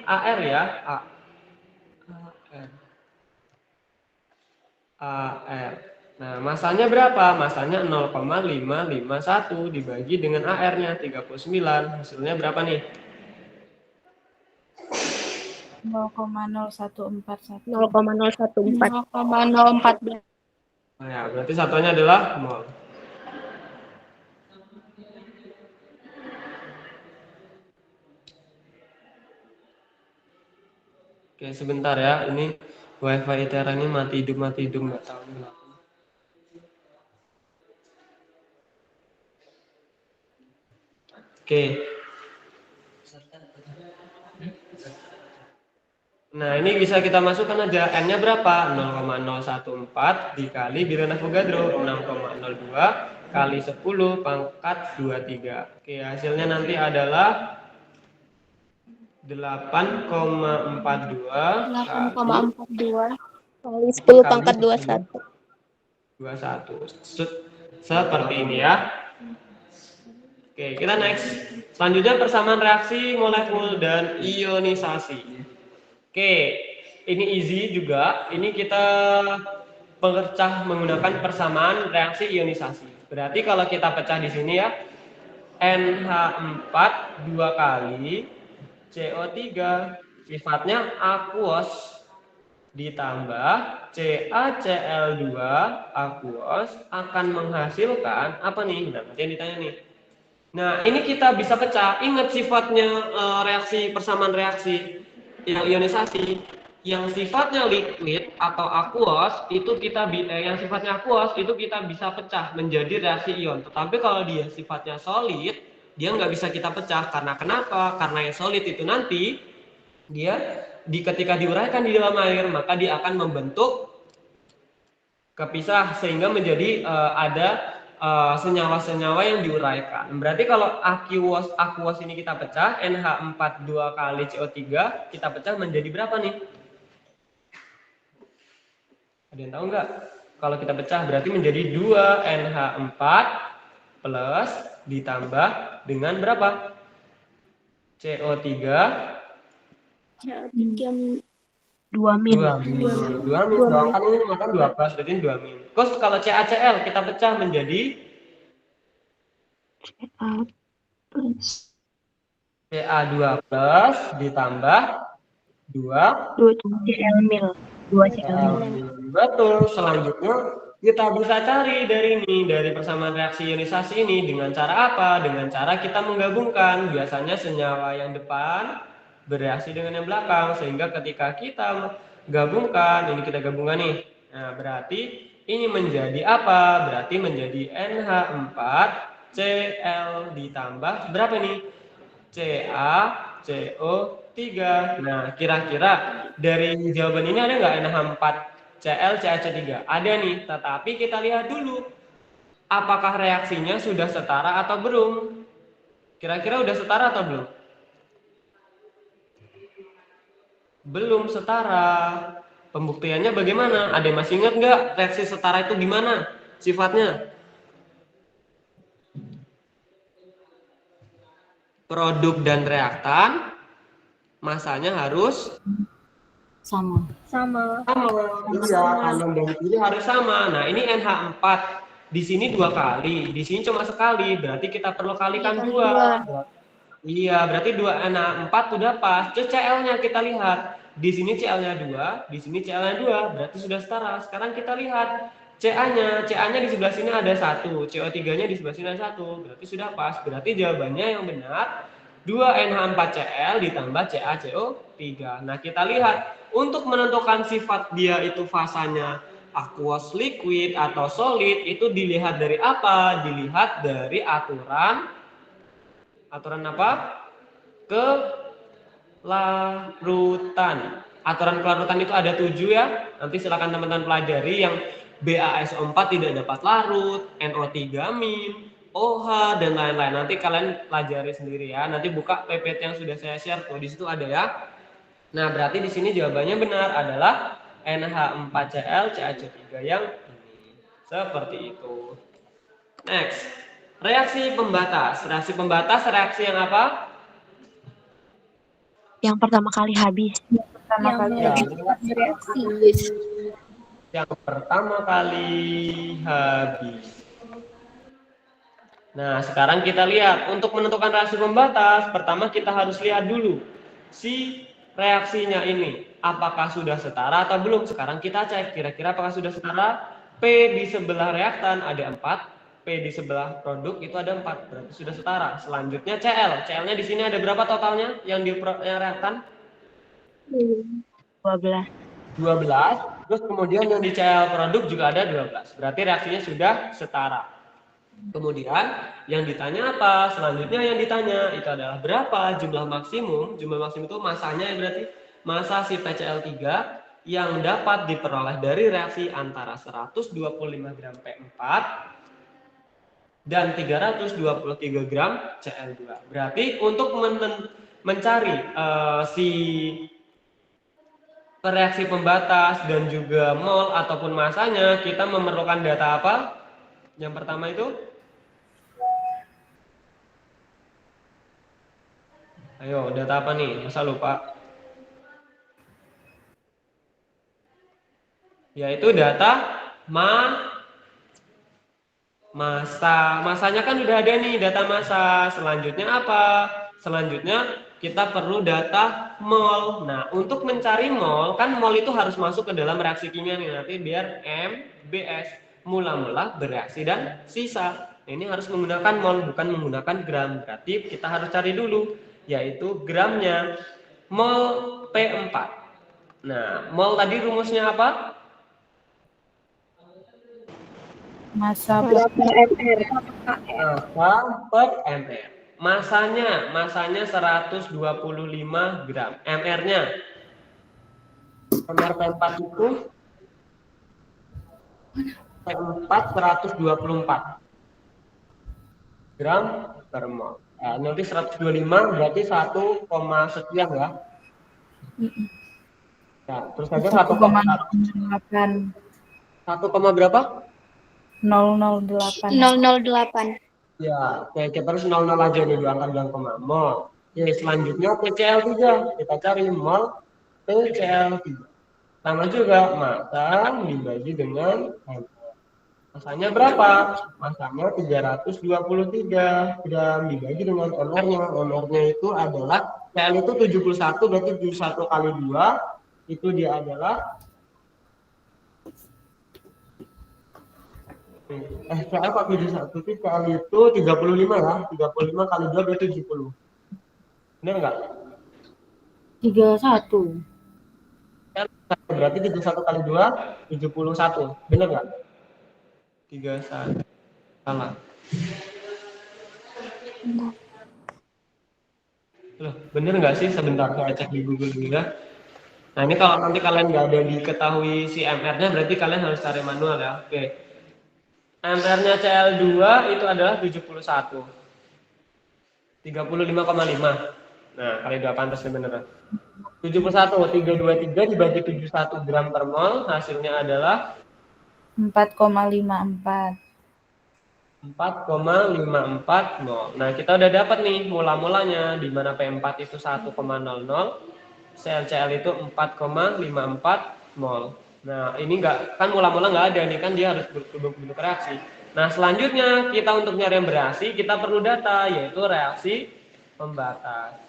AR ya, AR. Nah, masanya berapa? Masanya 0,551 dibagi dengan AR-nya 39. Hasilnya berapa nih? 0,0141 0,014. 0,014. Nah, ya, berarti satuannya adalah mol. Oke, sebentar ya. Ini WiFi ITERA ini mati hidup nggak tahu kenapa. Oke. Nah, ini bisa kita masukkan aja. N-nya berapa? 0,014 dikali bilangan Avogadro 6,02 kali 10 pangkat 23. Oke, hasilnya nanti adalah 8,42 Kali 10 pangkat 21. 21. Seperti ini ya. Oke, kita next. Selanjutnya persamaan reaksi molekul dan ionisasi. Oke, ini easy juga. Ini kita pecah menggunakan persamaan reaksi ionisasi. Berarti kalau kita pecah di sini ya, NH4 dua kali CO3 sifatnya aquos ditambah CaCl2 aquos akan menghasilkan apa nih? Nah, nanti yang ditanya nih. Nah, ini kita bisa pecah. Ingat sifatnya reaksi persamaan reaksi ionisasi yang sifatnya liquid atau aquos itu yang sifatnya aquos itu kita bisa pecah menjadi reaksi ion. Tetapi kalau dia sifatnya solid, dia nggak bisa kita pecah. Karena kenapa? Karena yang solid itu nanti dia ketika diuraikan di dalam air, maka dia akan membentuk kepisah sehingga menjadi ada senyawa-senyawa yang diuraikan. Berarti kalau aquos ini kita pecah, NH4 2 kali CO3 kita pecah menjadi berapa nih? Ada yang tahu nggak? Kalau kita pecah berarti menjadi 2 NH4 plus ditambah dengan berapa? CO3 2 min. 2 min dong, kan ini makan 12 berarti 2 min. Terus kalau CaCl kita pecah menjadi Ca2 plus ditambah 2 Cl mil. 2 Cl mil. Betul. Selanjutnya kita bisa cari dari persamaan reaksi ionisasi ini dengan cara apa? Dengan cara kita menggabungkan biasanya senyawa yang depan bereaksi dengan yang belakang sehingga ketika kita gabungkan, ini kita gabungkan nih. Nah, berarti ini menjadi apa? Berarti menjadi NH4Cl ditambah berapa nih? CaCO3. Nah, kira-kira dari jawaban ini ada nggak NH4Cl CaCO3? Ada nih, tetapi kita lihat dulu apakah reaksinya sudah setara atau belum. Kira-kira udah setara atau belum? Belum setara. Pembuktiannya bagaimana? Ada yang masih ingat nggak reaksi setara itu gimana sifatnya? Produk dan reaktan masanya harus Sama. Sama. Iya, kanan dan kiri harus sama. Nah, ini NH4. Di sini 2 kali, di sini cuma sekali. Berarti kita perlu kalikan 2. Iya, berarti 2 NH4 udah pas. Terus CL-nya kita lihat. Di sini CL-nya 2, di sini CL-nya 2. Berarti sudah setara. Sekarang kita lihat CA-nya. CA-nya di sebelah sini ada 1, CO3-nya di sebelah sini ada 1. Berarti sudah pas. Berarti jawabannya yang benar 2NH4Cl ditambah CaCO3. Nah, kita lihat untuk menentukan sifat dia itu fasanya aqueous liquid atau solid itu dilihat dari apa? Dilihat dari aturan apa? Kelarutan. Aturan kelarutan itu ada 7 ya. Nanti silakan teman-teman pelajari yang BaSO4 tidak dapat larut, NO3-, OH dan lain-lain. Nanti kalian pelajari sendiri ya. Nanti buka PPT yang sudah saya share tuh, di situ ada ya. Nah, berarti di sini jawabannya benar adalah NH4Cl CaCO3 yang ini. Seperti itu. Next. Reaksi pembatas. Reaksi pembatas reaksi yang apa? Yang pertama kali habis. Yang pertama kali habis. Nah, sekarang kita lihat untuk menentukan reaksi pembatas, pertama kita harus lihat dulu si reaksinya ini apakah sudah setara atau belum. Sekarang kita cek kira-kira apakah sudah setara. P di sebelah reaktan ada 4, P di sebelah produk itu ada 4, berarti sudah setara. Selanjutnya CL. CL-nya di sini ada berapa totalnya yang di reaktan? 12. 12. Terus kemudian yang di CL produk juga ada 12. Berarti reaksinya sudah setara. Kemudian yang ditanya apa? Selanjutnya yang ditanya itu adalah berapa jumlah maksimum. Jumlah maksimum itu masanya berarti massa si PCl3 yang dapat diperoleh dari reaksi antara 125 gram P4 dan 323 gram Cl2. Berarti untuk mencari si reaksi pembatas dan juga mol ataupun masanya, kita memerlukan data apa? Yang pertama itu? Ayo, data apa nih? Masa lupa? Yaitu data massa. Massanya kan udah ada nih, data massa. Selanjutnya apa? Selanjutnya kita perlu data mol. Nah, untuk mencari mol, kan mol itu harus masuk ke dalam reaksi kimia nih. Nanti biar MBS, mula-mula bereaksi dan sisa. Nah, ini harus menggunakan mol, bukan menggunakan gram. Berarti kita harus cari dulu, yaitu gramnya. Mol P4. Nah, mol tadi rumusnya apa? Massa Massa per ml. Masanya 125 gram. MR-nya MR P4 itu P4 124 gram per mol. Nah, nanti 125 berarti 1, sekian ya. Nah, terus aja 1,08 1, berapa? 008. 008. Ya, oke, kita harus 00 aja nih, diangkat dengan koma mol. Oke, selanjutnya PCl3. Kita cari mol PCl3. Sama juga, massa dibagi dengan mol. Massanya berapa? Massanya 323 gram dibagi dengan MR-nya. MR-nya itu adalah, Cl itu 71, berarti 71 kali 2, itu dia adalah Cl kok 71 itu Cl itu 35 ya, 35 kali 2 berarti 70. Benar nggak? 31. Berarti 31 kali 2 71. Benar nggak? 31. Salah. Loh, bener nggak sih? Sebentar saya cek di Google dulu ya. Nah, ini kalau nanti kalian nggak ada diketahui si MR-nya, berarti kalian harus cari manual ya. Oke. MR-nya Cl2 itu adalah 71. 35,5. Nah, kali 8 pasti beneran. 71, 323 dibagi 71 gram per mol, hasilnya adalah 4,54. 4,54 mol. Nah, kita udah dapat nih mula-mulanya, di mana P4 itu 1,00, ClCl itu 4,54 mol. Nah, ini enggak, kan mula-mula nggak ada nih, kan dia harus bentuk reaksi. Nah, selanjutnya kita untuk nyari yang bereaksi, kita perlu data, yaitu reaksi pembatas.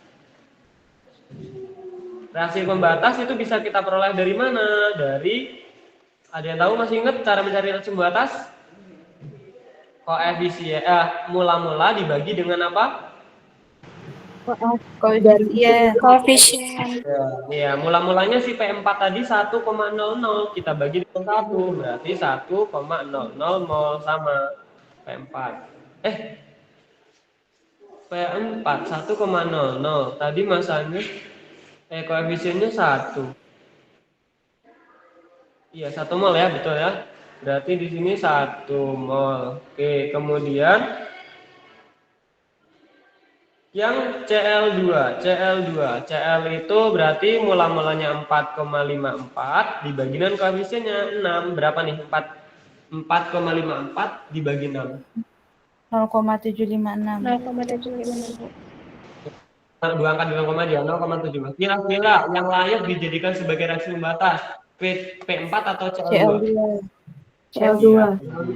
Reaksi pembatas itu bisa kita peroleh dari mana? Dari, ada yang tahu masih ingat cara mencari reaksi pembatas? Koefisien, mula-mula dibagi dengan apa? Koefisien. Ya, mula-mulanya si P4 tadi 1,00, kita bagi dengan 1, berarti 1,00 mol sama P4. P4 1,00, tadi masanya koefisiennya 1. Iya, 1 mol ya, betul ya. Berarti di sini 1 mol. Oke, kemudian yang Cl2, Cl itu berarti mula-mulanya 4,54 dibagi dengan koefisiennya 6. Berapa nih? 4,54 dibagi 6. 0,756. 0,756. Dua angka di dalam koma aja, 0,7. Kira-kira yang layak dijadikan sebagai reaksi pembatas P4 atau Cl2? Cl2.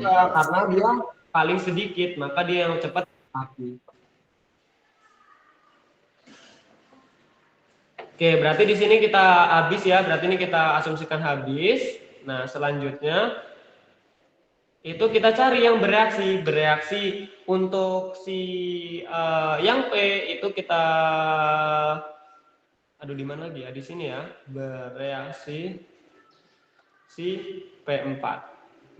Karena dia paling sedikit, maka dia yang cepat api. Oke, berarti di sini kita habis ya, berarti ini kita asumsikan habis. Nah, selanjutnya itu kita cari yang bereaksi untuk si yang P itu kita, aduh di mana lagi ya, di sini ya, bereaksi si P4.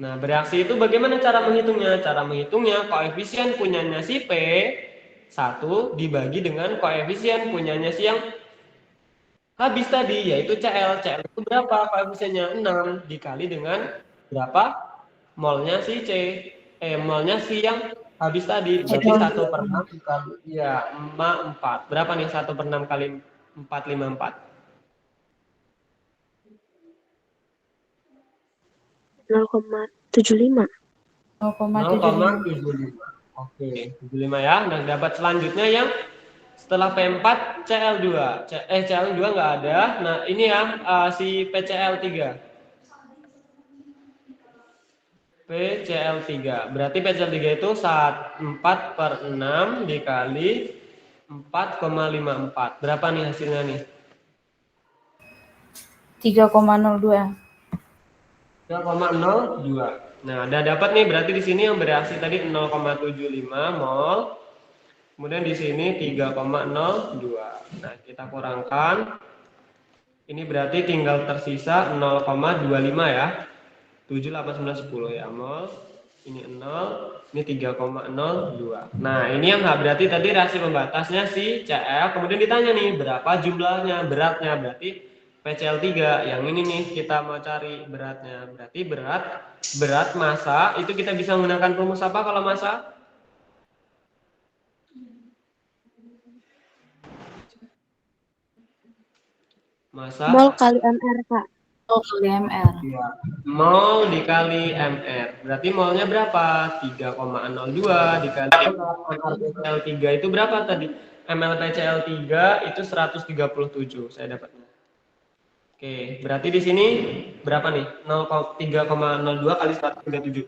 Nah, bereaksi itu bagaimana cara menghitungnya? Cara menghitungnya koefisien punyanya si P1 dibagi dengan koefisien punyanya si yang habis tadi, yaitu Cl. Cl itu berapa koefisiennya? 6 dikali dengan berapa? Molnya si molnya si yang habis tadi, berarti 1/6 dikali, ya, 4. Berapa nih 1/6 kali 454? 0,75. 0,75. Oke, 75 ya. Nah, dapat selanjutnya yang setelah P4 Cl2. Cl2 nggak ada. Nah, ini ya si PCl3. PCl3. Berarti PCl3 itu 4/6 dikali 4,54. Berapa nih hasilnya nih? 3,02. 3,02. Nah, udah dapat nih, berarti di sini yang bereaksi tadi 0,75 mol. Kemudian di sini 3,02. Nah, kita kurangkan. Ini berarti tinggal tersisa 0,25 ya. 7, 8, 9, 10 ya mol. Ini 0, ini 3,02. Nah, ini yang berarti tadi reaksi pembatasnya si Cl. Kemudian ditanya nih, berapa jumlahnya, beratnya. Berarti PCl3 yang ini nih kita mau cari beratnya. Berarti berat massa itu kita bisa menggunakan rumus apa kalau massa? Massa Mol kali MR, Kak. Mol kali MR. ya, mol dikali mr. Berarti molnya berapa? 3,02 dikali ml PCl3 itu berapa tadi? ml PCl3 itu 137 saya dapatnya. Oke, berarti di sini berapa nih? 3,02 kali 137.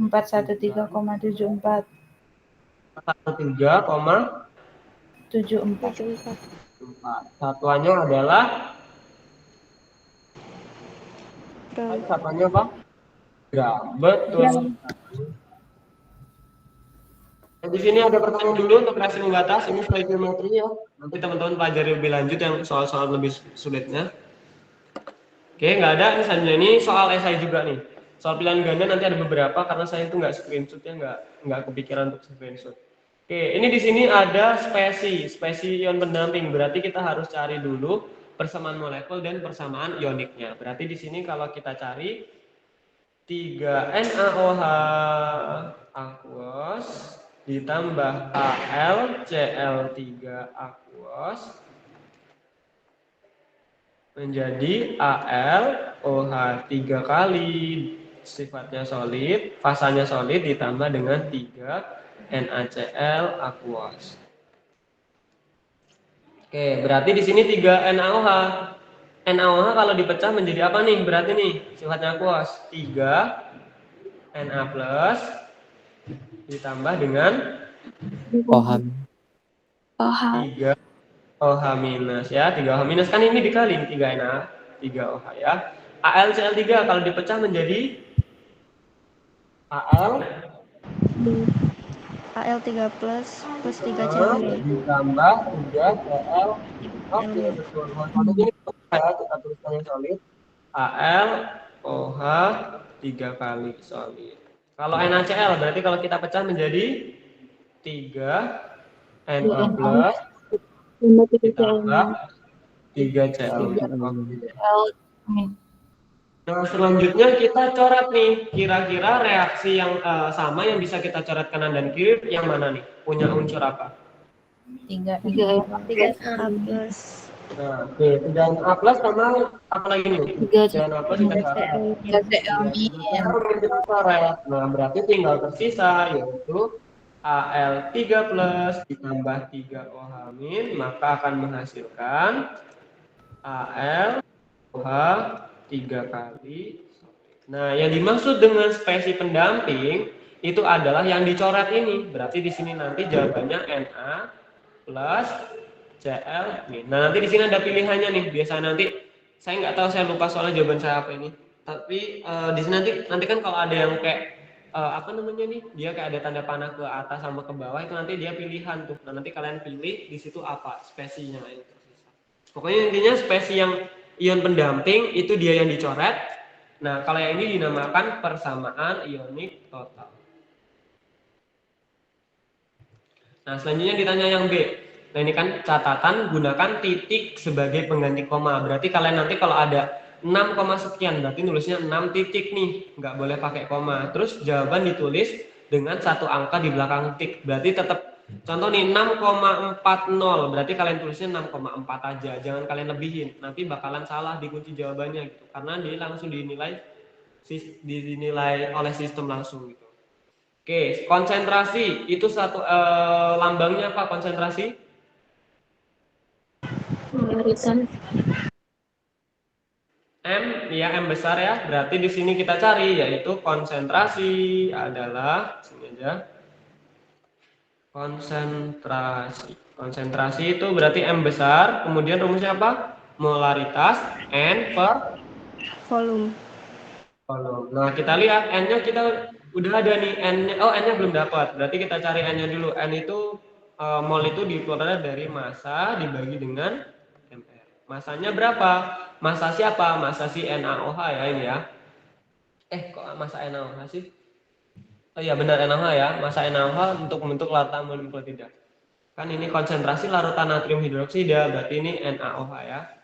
413,74. 13,74. Satuannya adalah satuannya apa? Gram. Betul. Nah, di sini ada pertanyaan dulu untuk reaksi pembatas. Ini stoikiometri ya. Nanti teman-teman pelajari lebih lanjut yang soal-soal lebih sulitnya. Oke, nggak ada. Ini selanjutnya ini soal esai juga nih. Soal pilihan ganda nanti ada beberapa karena saya itu nggak screenshot ya, nggak kepikiran untuk screenshot. Oke, ini di sini ada spesi ion pendamping. Berarti kita harus cari dulu persamaan molekul dan persamaan ioniknya. Berarti di sini kalau kita cari 3NaOH aqueous ditambah AlCl3 aquos menjadi AlOH 3 kali sifatnya solid, fasanya solid ditambah dengan 3 NaCl aquos. Oke, berarti di sini 3 NaOH. NaOH kalau dipecah menjadi apa nih? Berarti nih sifatnya aquos 3 Na plus ditambah dengan OH 3 OH minus ya, 3 OH minus kan ini dikali 3 Na, 3 OH ya. AlCl3 kalau dipecah menjadi Al3 plus 3 Cl ditambah 3 Cl. Oke, betul. Kalau ini kita tuliskannya solid. AlOH 3 kali solid. Kalau NaCl berarti kalau kita pecah menjadi 3 Na plus ditambah 3 Cl. Nah, selanjutnya kita coret nih, kira-kira reaksi yang sama yang bisa kita coret kanan dan kiri yang mana nih? Punya unsur apa? 3 A plus Nah, oke, dan A plus sama apa lagi nih? 3 Dan A plus Nah, berarti tinggal tersisa yaitu Al3 plus ditambah 3 OH min, maka akan menghasilkan AlOH 3 kali. Nah, yang dimaksud dengan spesi pendamping itu adalah yang dicoret ini. Berarti di sini nanti jawabannya Na plus Cl min. Nah, nanti di sini ada pilihannya nih. Biasanya nanti saya nggak tahu, saya lupa soalnya jawaban saya apa ini. Tapi di sini nanti kan kalau ada yang kayak apa namanya nih? Dia kayak ada tanda panah ke atas sama ke bawah, itu nanti dia pilihan tuh. Nah, nanti kalian pilih di situ apa spesinya itu. Pokoknya intinya spesi yang ion pendamping itu dia yang dicoret. Nah, kalau yang ini dinamakan persamaan ionik total. Nah, selanjutnya ditanya yang B. Nah, ini kan catatan gunakan titik sebagai pengganti koma. Berarti kalian nanti kalau ada 6, sekian, berarti nulisnya 6 titik nih. Nggak boleh pakai koma. Terus jawaban ditulis dengan satu angka di belakang titik. Berarti tetap, contoh nih 6,40, berarti kalian tulisnya 6,4 aja, jangan kalian lebihin, nanti bakalan salah di kunci jawabannya gitu, karena dia langsung dinilai oleh sistem langsung gitu. Oke, konsentrasi itu satu lambangnya apa konsentrasi? M, ya M besar ya, berarti di sini kita cari yaitu konsentrasi adalah sini aja. Konsentrasi itu berarti M besar, kemudian rumusnya apa? Molaritas N per volume. Nah, kita lihat N-nya kita udah ada nih, N-nya, oh N-nya belum dapat, berarti kita cari N-nya dulu. N itu mol itu dikeluarkan dari massa dibagi dengan mR. Massanya berapa? Massa siapa? Massa si NaOH ya ini ya. Kok massa NaOH sih? Oh iya benar NaOH ya, massa NaOH untuk membentuk larutan amonium klorida. Kan ini konsentrasi larutan natrium hidroksida, berarti ini NaOH ya.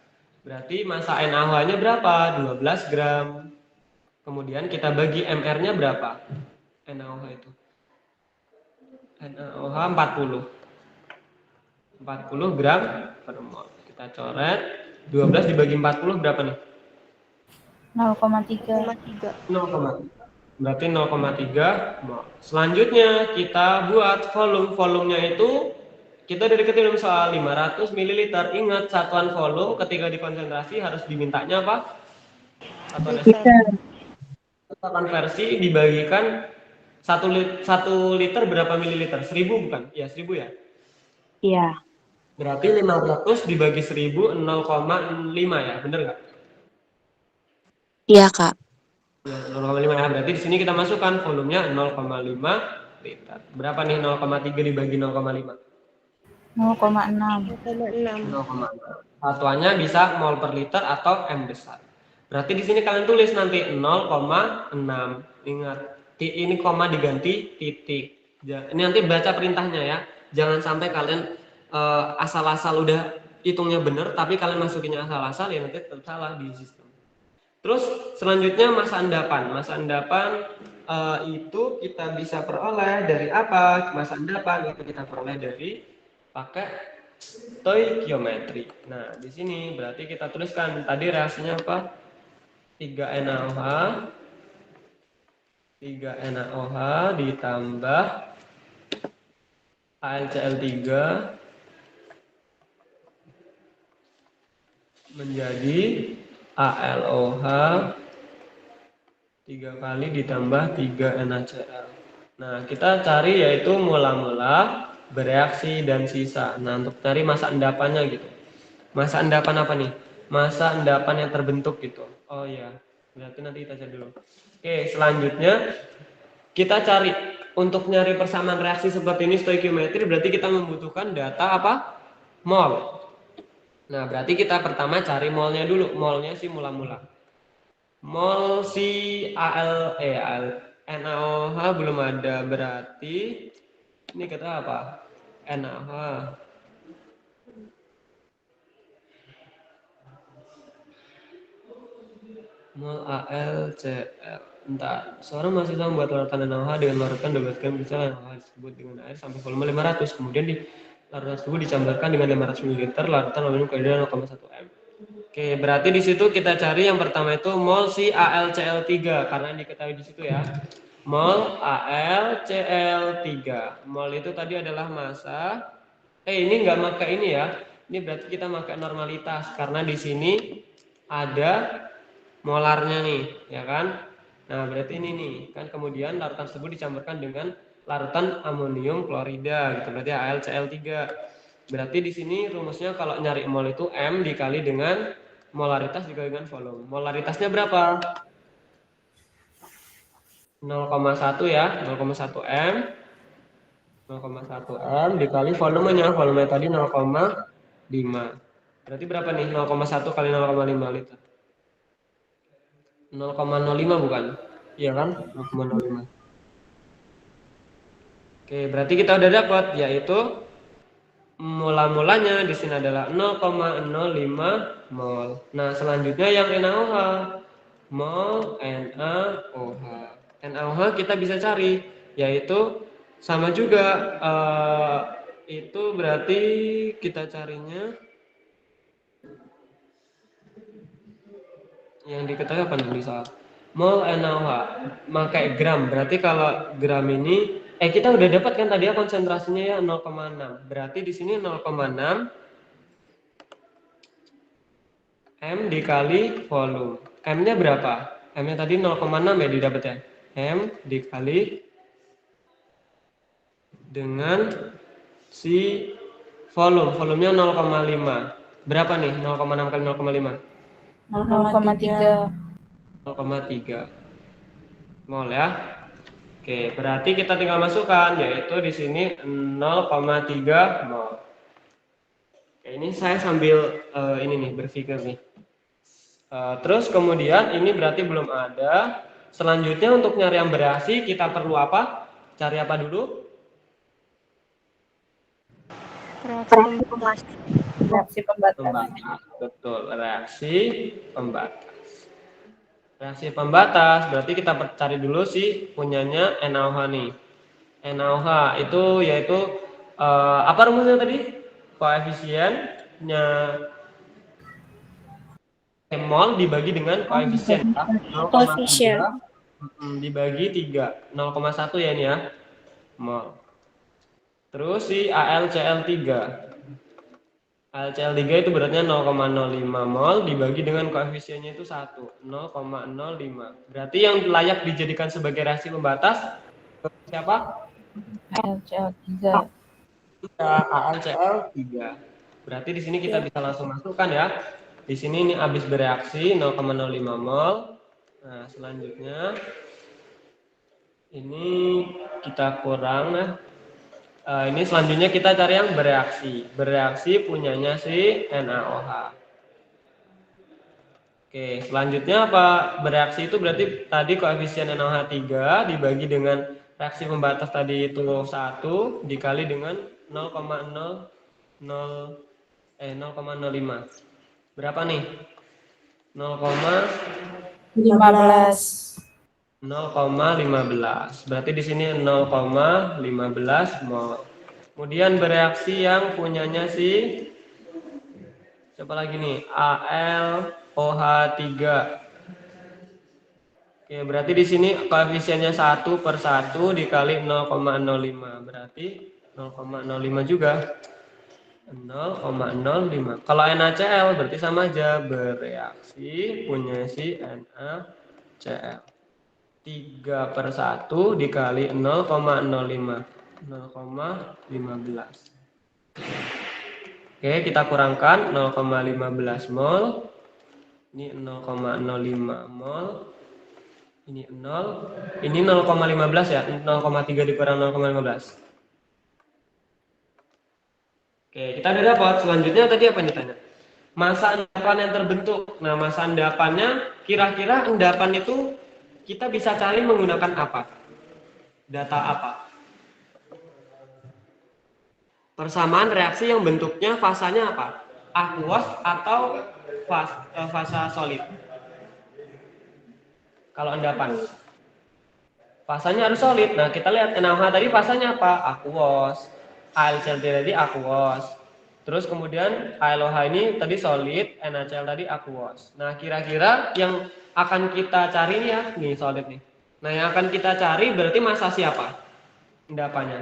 Berarti massa NaOH-nya berapa? 12 gram. Kemudian kita bagi MR-nya berapa? NaOH itu. NaOH 40 gram per mol. Kita coret. 12 dibagi 40 berapa nih? 0,3. 0,3. Berarti 0,3 mol. Selanjutnya kita buat volume. Volumenya itu kita dari kecil soal 500 ml. Ingat satuan volume ketika dikonsentrasi harus dimintanya apa? Satuan konversi dibagikan 1 liter berapa mililiter? 1000 bukan? Ya 1000 ya? Iya. Berarti 500 dibagi 1000 0,5 ya, bener nggak? Iya, Kak. Ya, 0,5 ya. Berarti di sini kita masukkan volumenya 0,5 liter. Berapa nih 0,3 dibagi 0,5? 0,6. 0,6. Satuannya bisa mol per liter atau M besar. Berarti di sini kalian tulis nanti 0,6. Ingat, ini koma diganti titik. Ini nanti baca perintahnya ya. Jangan sampai kalian asal-asal udah hitungnya bener, tapi kalian masukinnya asal-asal ya nanti tetap salah di sistem. Terus selanjutnya massa endapan. Massa endapan itu kita bisa peroleh dari apa? Masa endapan itu kita peroleh dari pakai stoikiometri. Nah, di sini berarti kita tuliskan tadi reaksinya apa? 3NaOH 3NaOH ditambah AlCl3 menjadi AlOH 3 kali ditambah 3NaCl. Nah, kita cari yaitu mula-mula, bereaksi, dan sisa. Nah, untuk cari masa endapannya gitu. Masa endapan apa nih? Masa endapan yang terbentuk gitu. Oh ya, berarti nanti kita cari dulu. Oke, selanjutnya kita cari untuk nyari persamaan reaksi seperti ini stoikiometri berarti kita membutuhkan data apa? Mol. Nah, berarti kita pertama cari molnya dulu. Molnya sih mula-mula. Mol si NaOH belum ada, berarti ini kata apa? NaOH. Mol AlCl. Entar, seorang mahasiswa membuat larutan NaOH dengan larutan 12 gram kristal NaOH disebut dengan air sampai volume 500. Kemudian di larutan tersebut dicampurkan dengan 500 ml larutan aluminium klorida 0,1 m. Oke, berarti di situ kita cari yang pertama itu mol si AlCl3 karena diketahui di situ ya. Mol AlCl3. Mol itu tadi adalah massa. Ini nggak pakai ini ya. Ini berarti kita pakai normalitas karena di sini ada molarnya nih, ya kan? Nah, berarti ini nih, kan kemudian larutan tersebut dicampurkan dengan larutan amonium klorida gitu. Berarti AlCl3. Berarti di sini rumusnya kalau nyari mol itu M dikali dengan molaritas dikali dengan volume. Molaritasnya berapa? 0,1 ya, 0,1 M. 0,1 M dikali volumenya. Volumenya tadi 0,5. Berarti berapa nih? 0,1 kali 0,5 liter. 0,05 bukan? Iya kan? 0,05. Oke, berarti kita udah dapat yaitu mula-mulanya di sini adalah 0,05 mol. Nah, selanjutnya yang NaOH. Mol NaOH. NaOH kita bisa cari yaitu sama juga itu berarti kita carinya yang diketahui apa nih misal mol NaOH pakai gram. Berarti kalau gram ini kita udah dapat kan tadi ya konsentrasinya ya 0,6. Berarti di sini 0,6 M dikali volume. M-nya berapa? M-nya tadi 0,6 ya didapat ya. M dikali dengan si volume. Volumenya 0,5. Berapa nih 0,6 kali 0,5? 0,3. 0,3 mol ya. Oke, berarti kita tinggal masukkan yaitu di sini 0,3 mol. Oke, ini saya sambil ini nih berpikir nih. Terus kemudian ini berarti belum ada. Selanjutnya untuk nyari yang bereaksi kita perlu apa? Cari apa dulu? Reaksi pembatas. Betul, reaksi pembatas. Reaksi pembatas berarti kita cari dulu sih punyanya NaOH nih. NaOH itu yaitu apa rumusnya tadi? Koefisiennya mol dibagi dengan koefisien 0,3 dibagi 3, 0,1 ya ini ya mol. Terus si AlCl3 itu beratnya 0,05 mol dibagi dengan koefisiennya itu 1, 0,05. Berarti yang layak dijadikan sebagai reaksi pembatas siapa? AlCl3. AlCl3. Berarti di sini kita bisa langsung masukkan ya. Di sini ini habis bereaksi 0,05 mol. Nah, selanjutnya ini kita kurang nah. Ini selanjutnya kita cari yang bereaksi. Bereaksi punyanya si NaOH. Oke, selanjutnya apa? Bereaksi itu berarti tadi koefisien NaOH 3 dibagi dengan reaksi pembatas tadi itu 1 dikali dengan 0,05. Berapa nih? 0,15. 0,15. Berarti di sini 0,15 mol. Kemudian bereaksi yang punyanya si siapa lagi nih? AlOH3. Oke, berarti di sini koefisiennya 1/1 dikali 0,05. Berarti 0,05 juga. 0,05. Kalau NaCl berarti sama aja, bereaksi punya si NaCl. 3/1 dikali 0,05. 0,15. Oke, kita kurangkan 0,15 mol. Ini 0,05 mol. Ini 0. Ini 0,15 ya. 0,3 dikurang 0,15. Oke, kita udah dapat. Selanjutnya tadi apa yang ditanya? Masa endapan yang terbentuk. Nah, masa endapannya kira-kira endapan itu kita bisa cari menggunakan apa? Data apa? Persamaan reaksi yang bentuknya fasanya apa? Aqueous atau fasa solid? Kalau endapan. Fasanya harus solid. Nah, kita lihat NaOH tadi fasanya apa? Aqueous. AlCl tadi aqueous. Terus kemudian AlOH ini tadi solid, NaCl tadi aqueous. Nah, kira-kira yang akan kita cari nih ya, nih solid nih. Nah, yang akan kita cari berarti massa siapa? Endapannya.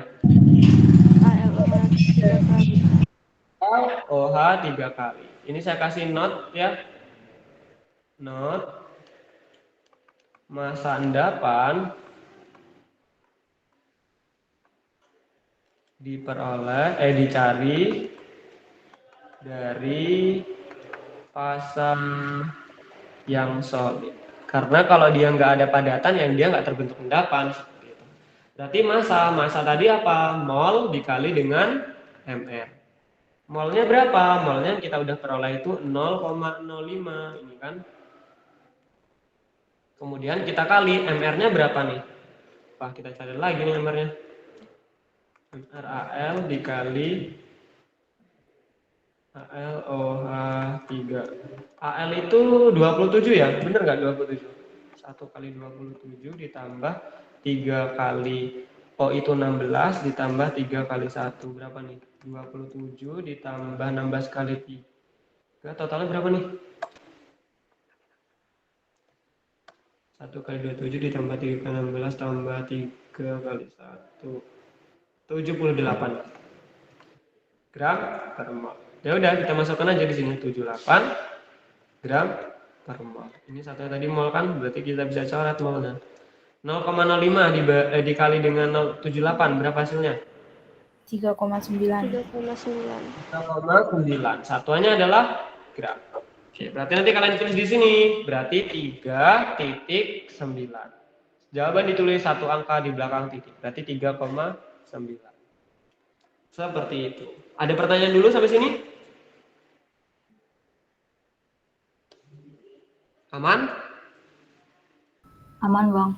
OH 3 kali. Ini saya kasih note ya. Note. Massa endapan dicari dari fasa yang solid. Karena kalau dia nggak ada padatan, yang dia nggak terbentuk endapan. Berarti massa tadi apa? Mol dikali dengan mr. Molnya berapa? Molnya kita udah peroleh itu 0,05 ini kan. Kemudian kita kali mr-nya berapa nih? Wah, kita cari lagi nih mr-nya. MrAl dikali AlOH3. Al itu 27 ya? Bener nggak 27? 1 kali 27 ditambah 3 kali O itu 16 ditambah 3 kali 1. Berapa nih? 27 ditambah 16 kali 3. Totalnya berapa nih? 1 kali 27 ditambah 3 kali 16 tambah 3 kali 1. 78 gram per mol. Ya udah, kita masukkan aja di sini 78 gram per mol. Ini satunya tadi mol kan, berarti kita bisa coret molnya. 0,05 dikali dengan 0,78 berapa hasilnya? 3,9. 3,9. Satuannya adalah gram. Oke, berarti nanti kalian tulis di sini, berarti 3,9. Jawaban ditulis satu angka di belakang titik, berarti 3,9. Seperti itu. Ada pertanyaan dulu sampai sini? Aman? Aman, Bang.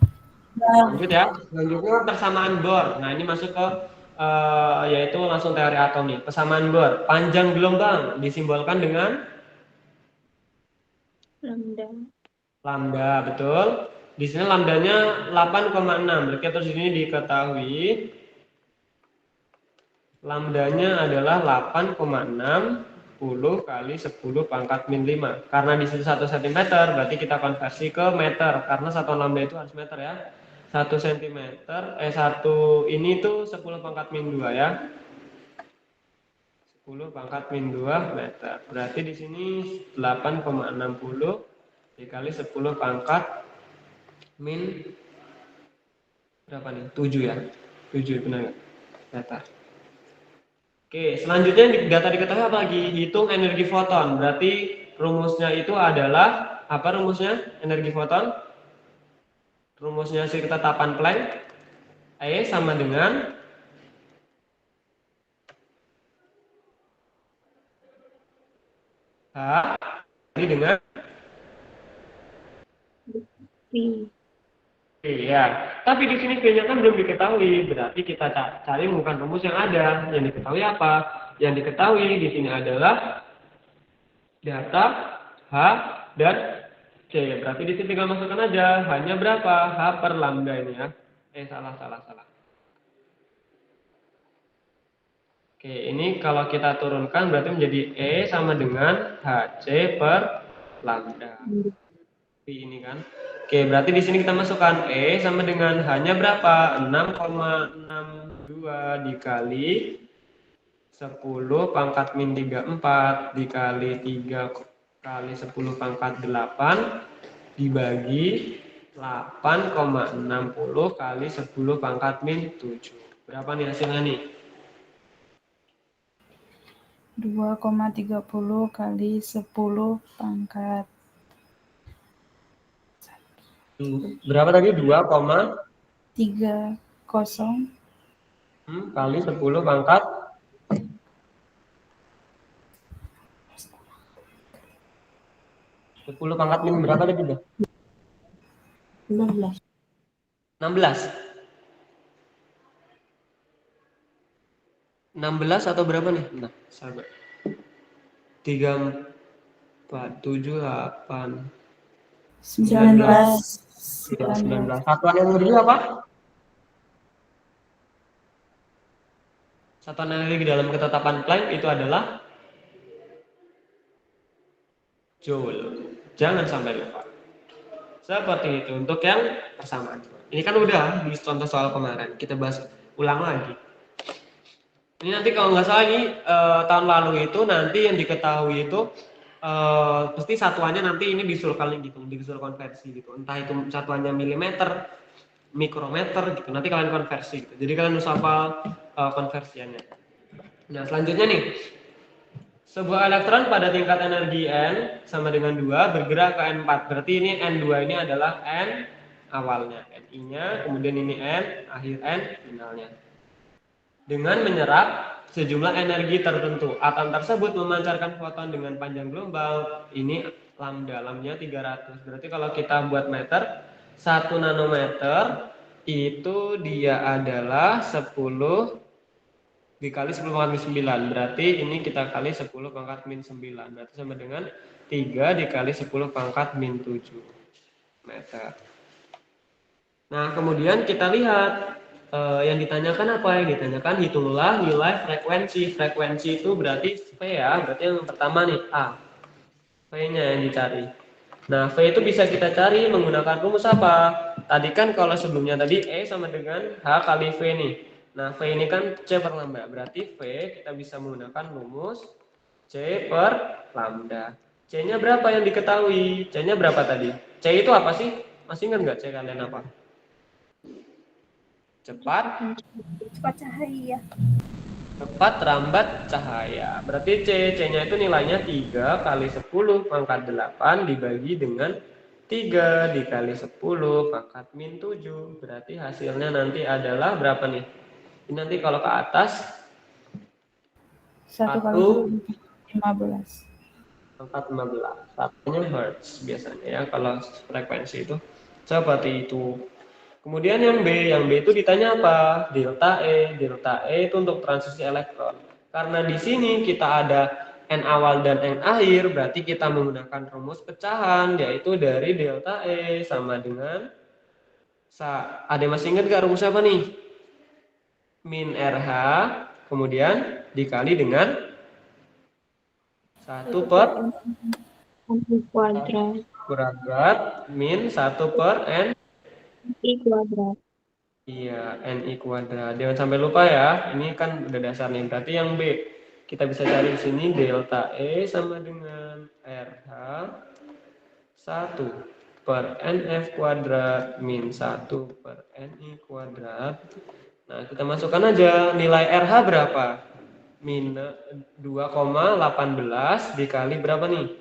Lanjut ya. Selanjutnya persamaan Bohr. Nah, ini masuk ke yaitu langsung teori atom nih. Persamaan Bohr. Panjang gelombang disimbolkan dengan Lambda. lambda, betul. Di sini lambdanya 8,6. Berarti terus ini diketahui lambdanya adalah 8,6 kali 10 pangkat min 5. Karena di situ 1 cm, berarti kita konversi ke meter. Karena satuan lambda itu harus meter ya. 1 cm, 1 ini tuh 10 pangkat min 2 ya. 10 pangkat min 2 meter. Berarti di sini 8,60 dikali 10 pangkat min berapa nih? 7 ya. 7 benar nggak? Meter. Oke, selanjutnya data diketahui apa lagi? Hitung energi foton. Berarti rumusnya itu adalah apa rumusnya? Energi foton. Rumusnya si ketetapan Planck. E sama dengan H dikali dengan iya, tapi di sini V-nya kan belum diketahui, berarti kita cari bukan rumus yang ada. Yang diketahui apa? Yang diketahui di sini adalah data H dan Oke, berarti di sini tinggal masukkan aja. Hanya berapa? H per lambda ini ya. Salah. Oke, ini kalau kita turunkan berarti menjadi E sama dengan HC per lambda. Ini kan. Oke, berarti di sini kita masukkan E sama dengan hanya berapa? 6,62 dikali 10 pangkat min 34 dikali 3 kali 10 pangkat 8 dibagi 8,60 kali 10 pangkat min 7. Berapa nih hasilnya nih? 2,30 kali 10 pangkat. Berapa tadi? 2,30 kali 10 pangkat 10 pangkat min berapa tadi? 16. 16 atau berapa nih? Bentar, sabar. 3, 4, 7, 8 19. 19. Satuan yang berdiri apa? Satuan energi dalam ketetapan Planck itu adalah Joule. Jangan sampai lupa. Seperti itu untuk yang persamaan. Ini kan udah di contoh soal kemarin. Kita bahas ulang lagi. Ini nanti kalau nggak salah ini tahun lalu itu nanti yang diketahui itu pasti satuannya nanti ini disuruh kalian hitung, disuruh konversi gitu. Entah itu satuannya milimeter, mikrometer gitu. Nanti kalian konversi gitu. Jadi kalian harus hafal konversiannya. Nah, selanjutnya nih. Sebuah elektron pada tingkat energi N sama dengan 2 bergerak ke N4. Berarti ini N2 ini adalah N awalnya, Ni-nya, kemudian ini N, akhir N, finalnya. Dengan menyerap sejumlah energi tertentu. Atom tersebut memancarkan foton dengan panjang gelombang, ini lambda, lambdanya 300. Berarti kalau kita buat meter, 1 nanometer itu dia adalah 10 dikali 10 pangkat min 9, berarti ini kita kali 10 pangkat min 9, berarti sama dengan 3 dikali 10 pangkat min 7 meter. Nah, kemudian kita lihat yang ditanyakan apa? Yang ditanyakan hitunglah nilai frekuensi. Frekuensi itu berarti V ya, berarti yang pertama nih A. V-nya yang dicari. Nah, V itu bisa kita cari menggunakan rumus apa? Tadi kan kalau sebelumnya tadi E sama dengan H kali V nih. Nah, V ini kan C per lambda. Berarti V kita bisa menggunakan rumus C per lambda. C-nya berapa yang diketahui? C-nya berapa tadi? C itu apa sih? Masih ingat nggak C kalian apa? Cepat cahaya. Cepat rambat cahaya. Berarti C-nya itu nilainya 3 kali 10 pangkat 8 dibagi dengan 3 dikali 10 pangkat min 7. Berarti hasilnya nanti adalah berapa nih? Ini nanti kalau ke atas 1 kali 15. pangkat 15. Satunya hertz biasanya ya kalau frekuensi itu seperti itu. Kemudian yang B itu ditanya apa? Delta E. Delta E itu untuk transisi elektron. Karena di sini kita ada N awal dan N akhir, berarti kita menggunakan rumus pecahan yaitu dari delta E sama dengan ada yang masih ingat nggak rumus apa nih? Min RH kemudian dikali dengan 1 per kuadrat min 1 per N I kuadrat. Iya, Ni kuadrat. Jangan sampai lupa ya. Ini kan udah dasar nih. Berarti yang B kita bisa cari di sini delta E sama dengan RH 1 per NF kuadrat min 1 per Ni kuadrat. Nah, kita masukkan aja nilai RH berapa? Min 2,18 dikali berapa nih?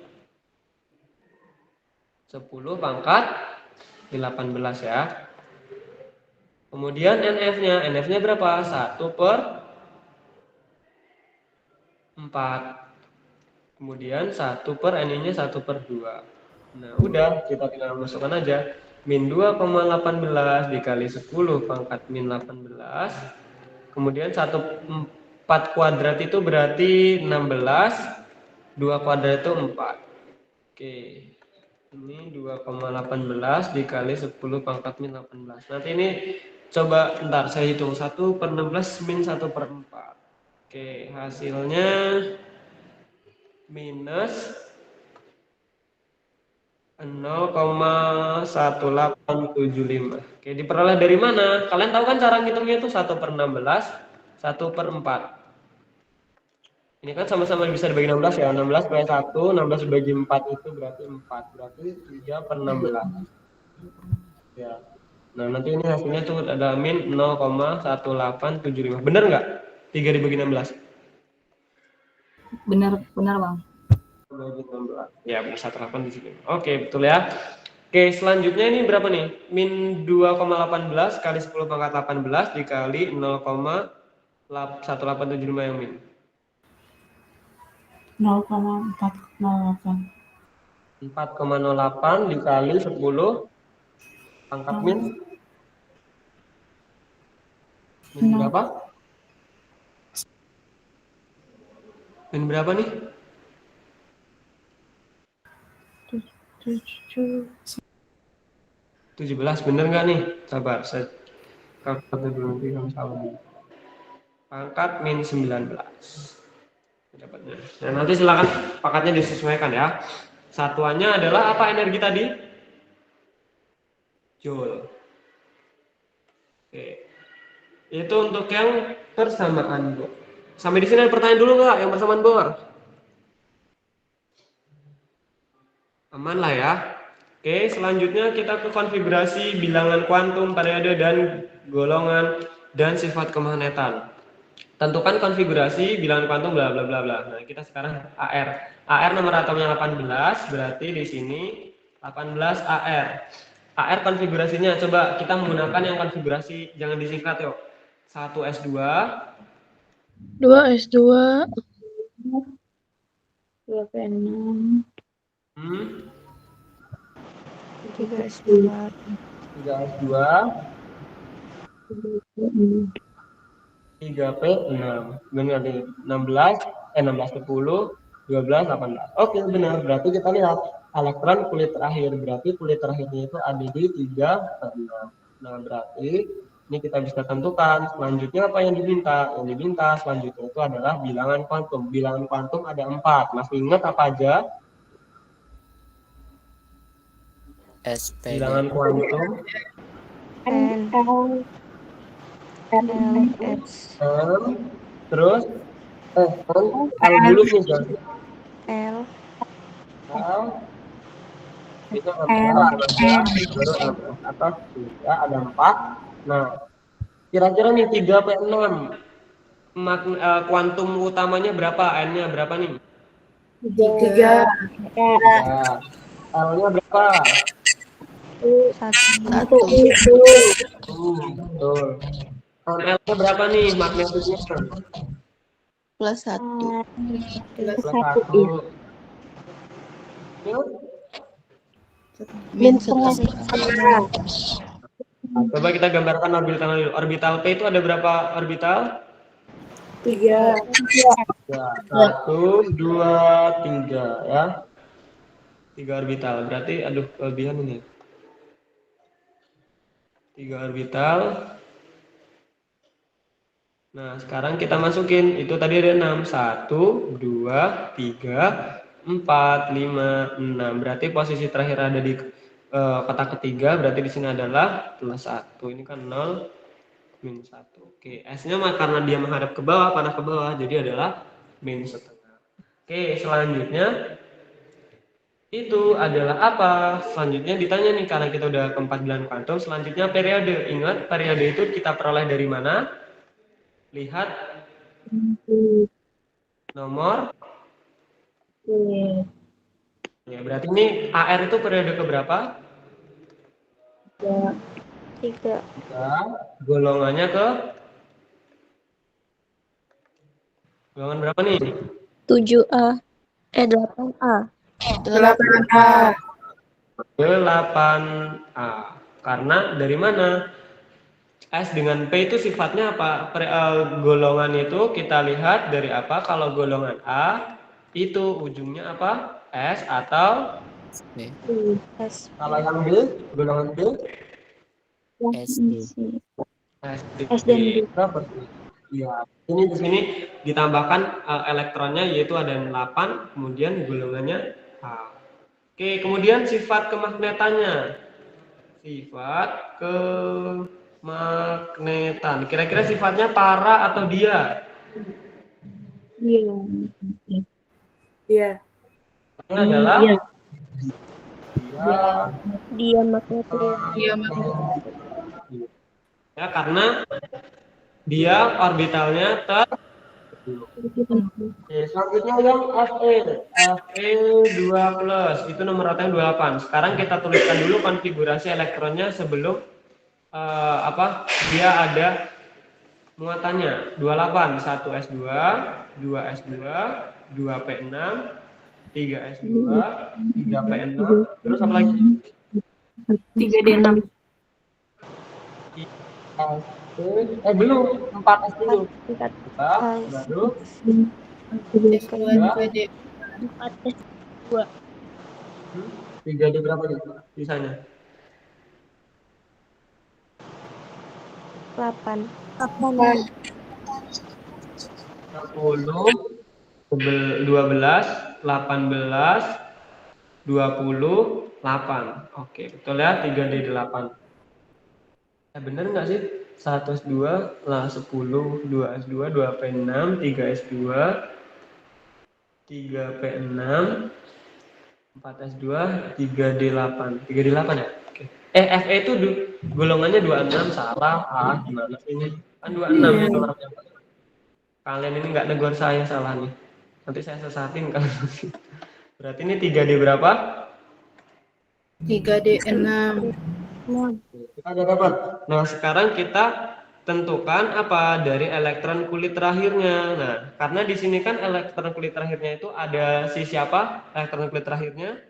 10 pangkat 18 ya. Kemudian NF-nya berapa? 1 per 4. Kemudian 1 per Ni-nya 1 per 2. Nah, udah kita tinggal masukkan aja. Min 2,18 dikali 10 pangkat min 18. Kemudian 4 kuadrat itu berarti 16. 2 kuadrat itu 4. Oke. Ini 2,18 dikali 10 pangkat min 18. Nanti ini coba ntar saya hitung 1/16 min 1/4. Oke, hasilnya minus 0,1875. Oke, diperoleh dari mana? Kalian tahu kan cara ngitungnya itu 1/16, 1/4. Ini kan sama-sama bisa dibagi 16 ya. 16 kali 1, 16 dibagi 4 itu berarti 4. Berarti 3/16. Ya. Nah, nanti ini hasilnya tuh ada min 0,1875. Bener nggak? 3 dibagi 16. Benar, Bang. Dibagi 16. Ya, benar 18 di sini. Oke, betul ya. Oke, selanjutnya ini berapa nih? Min 2,18 kali 10 pangkat 18 dikali 0,1875 yang min. 0,408. 4,08 dikali 10 pangkat min. Min berapa? Min berapa nih? 17, bener nggak nih? Sabar, saya kalkulator dulu nanti kamu salah. Pangkat min 19. Dapatnya. Nah, nanti silakan pangkatnya disesuaikan ya. Satuannya adalah apa energi tadi? Joule. Oke. Itu untuk yang persamaan bor. Sampai di sini ada pertanyaan dulu nggak yang persamaan bor? Aman lah ya. Oke, selanjutnya kita ke konfigurasi bilangan kuantum, periode, dan golongan, dan sifat kemagnetan. Tentukan konfigurasi bilangan kuantum bla bla bla bla. Nah, kita sekarang AR. AR nomor atomnya 18, berarti di sini 18 AR. AR konfigurasinya coba kita menggunakan yang konfigurasi jangan disingkat yuk. 1S2, 2S2, 2P6, 3S2, 3S2, 3P6. Benar nih. 16 ke 10, 12, 18. Oke, benar. Berarti kita lihat elektron kulit terakhir. Berarti kulit terakhirnya itu ada di 3/6. Nah, berarti ini kita bisa tentukan selanjutnya apa yang diminta. Yang diminta selanjutnya itu adalah bilangan kuantum. Bilangan kuantum ada 4. Masih ingat apa aja? SPD. Bilangan kuantum N, L, S, terus L dulu nih kan. L, L itu baru atas ya ada 4. Nah, kira-kira nih 3P6 kuantum utamanya berapa? N-nya berapa nih? 3. L-nya berapa? 1, Betul. L-nya berapa nih magnetisnya? Plus 1. Plus 1. Min 1. Coba kita gambarkan orbital dulu. Orbital P itu ada berapa orbital? 3. 1, 2, 3 ya. 3 orbital. Berarti aduh kelebihan ini. 3 orbital. Nah, sekarang kita masukin. Itu tadi ada 6. 1, 2, 3, 4, 5, 6. Berarti posisi terakhir ada di kotak ketiga. Berarti di sini adalah plus 1. Ini kan 0, minus 1. Oke, S-nya karena dia menghadap ke bawah, panah ke bawah. Jadi adalah minus setengah. Oke, selanjutnya itu adalah apa? Selanjutnya ditanya nih, karena kita udah keempat bilangan kuantum, selanjutnya periode. Ingat, periode itu kita peroleh dari mana? Lihat nomor. Ya, berarti ini AR itu periode keberapa? 3, Golongannya ke golongan berapa nih? 7A, 8A. 8A. 8A. Karena dari mana? S dengan P itu sifatnya apa? Golongan itu kita lihat dari apa? Kalau golongan A itu ujungnya apa? S atau SP, S, Kalau yang B, golongan B, SD, S dan D. berapa sih? Iya, ini di sini ditambahkan elektronnya yaitu ada 8, kemudian golongannya A. Oke, kemudian sifat kemagnetannya. Sifat kemagnetan. Kira-kira sifatnya para atau dia? Iya. Iya. Ini adalah Iya. dia. Dia magnetik. Iya, Ya, karena dia orbitalnya Oke, selanjutnya yang Fe 2+, itu nomor rotanya 28. Sekarang kita tuliskan dulu konfigurasi elektronnya sebelum dia ada muatannya. 28, 1s2, 2s2, 2p6, 3s2, 3p6, terus apa lagi? 3D6. Belum, 4s dulu. tingkat Baru 2D. 4S 3D berapa nih sisanya? 8. 10, 12, 18, 28. Oke, betul ya, 3D8. Bener nggak sih? 1S2 lah 10, 2S2, 2P6, 3S2, 3P6, 4S2, 3D8. 3D8 ya? Oke. Fe itu golongannya 26, salah. Gimana sih ini? Kan 26 ya nomornya. Kalian ini nggak negor saya salah nih. Nanti saya sesatin kalau berarti ini 3D berapa? 3D6. Kita udah dapat. Nah, sekarang kita tentukan apa dari elektron kulit terakhirnya. Nah, karena di sini kan elektron kulit terakhirnya itu ada si siapa? Elektron kulit terakhirnya?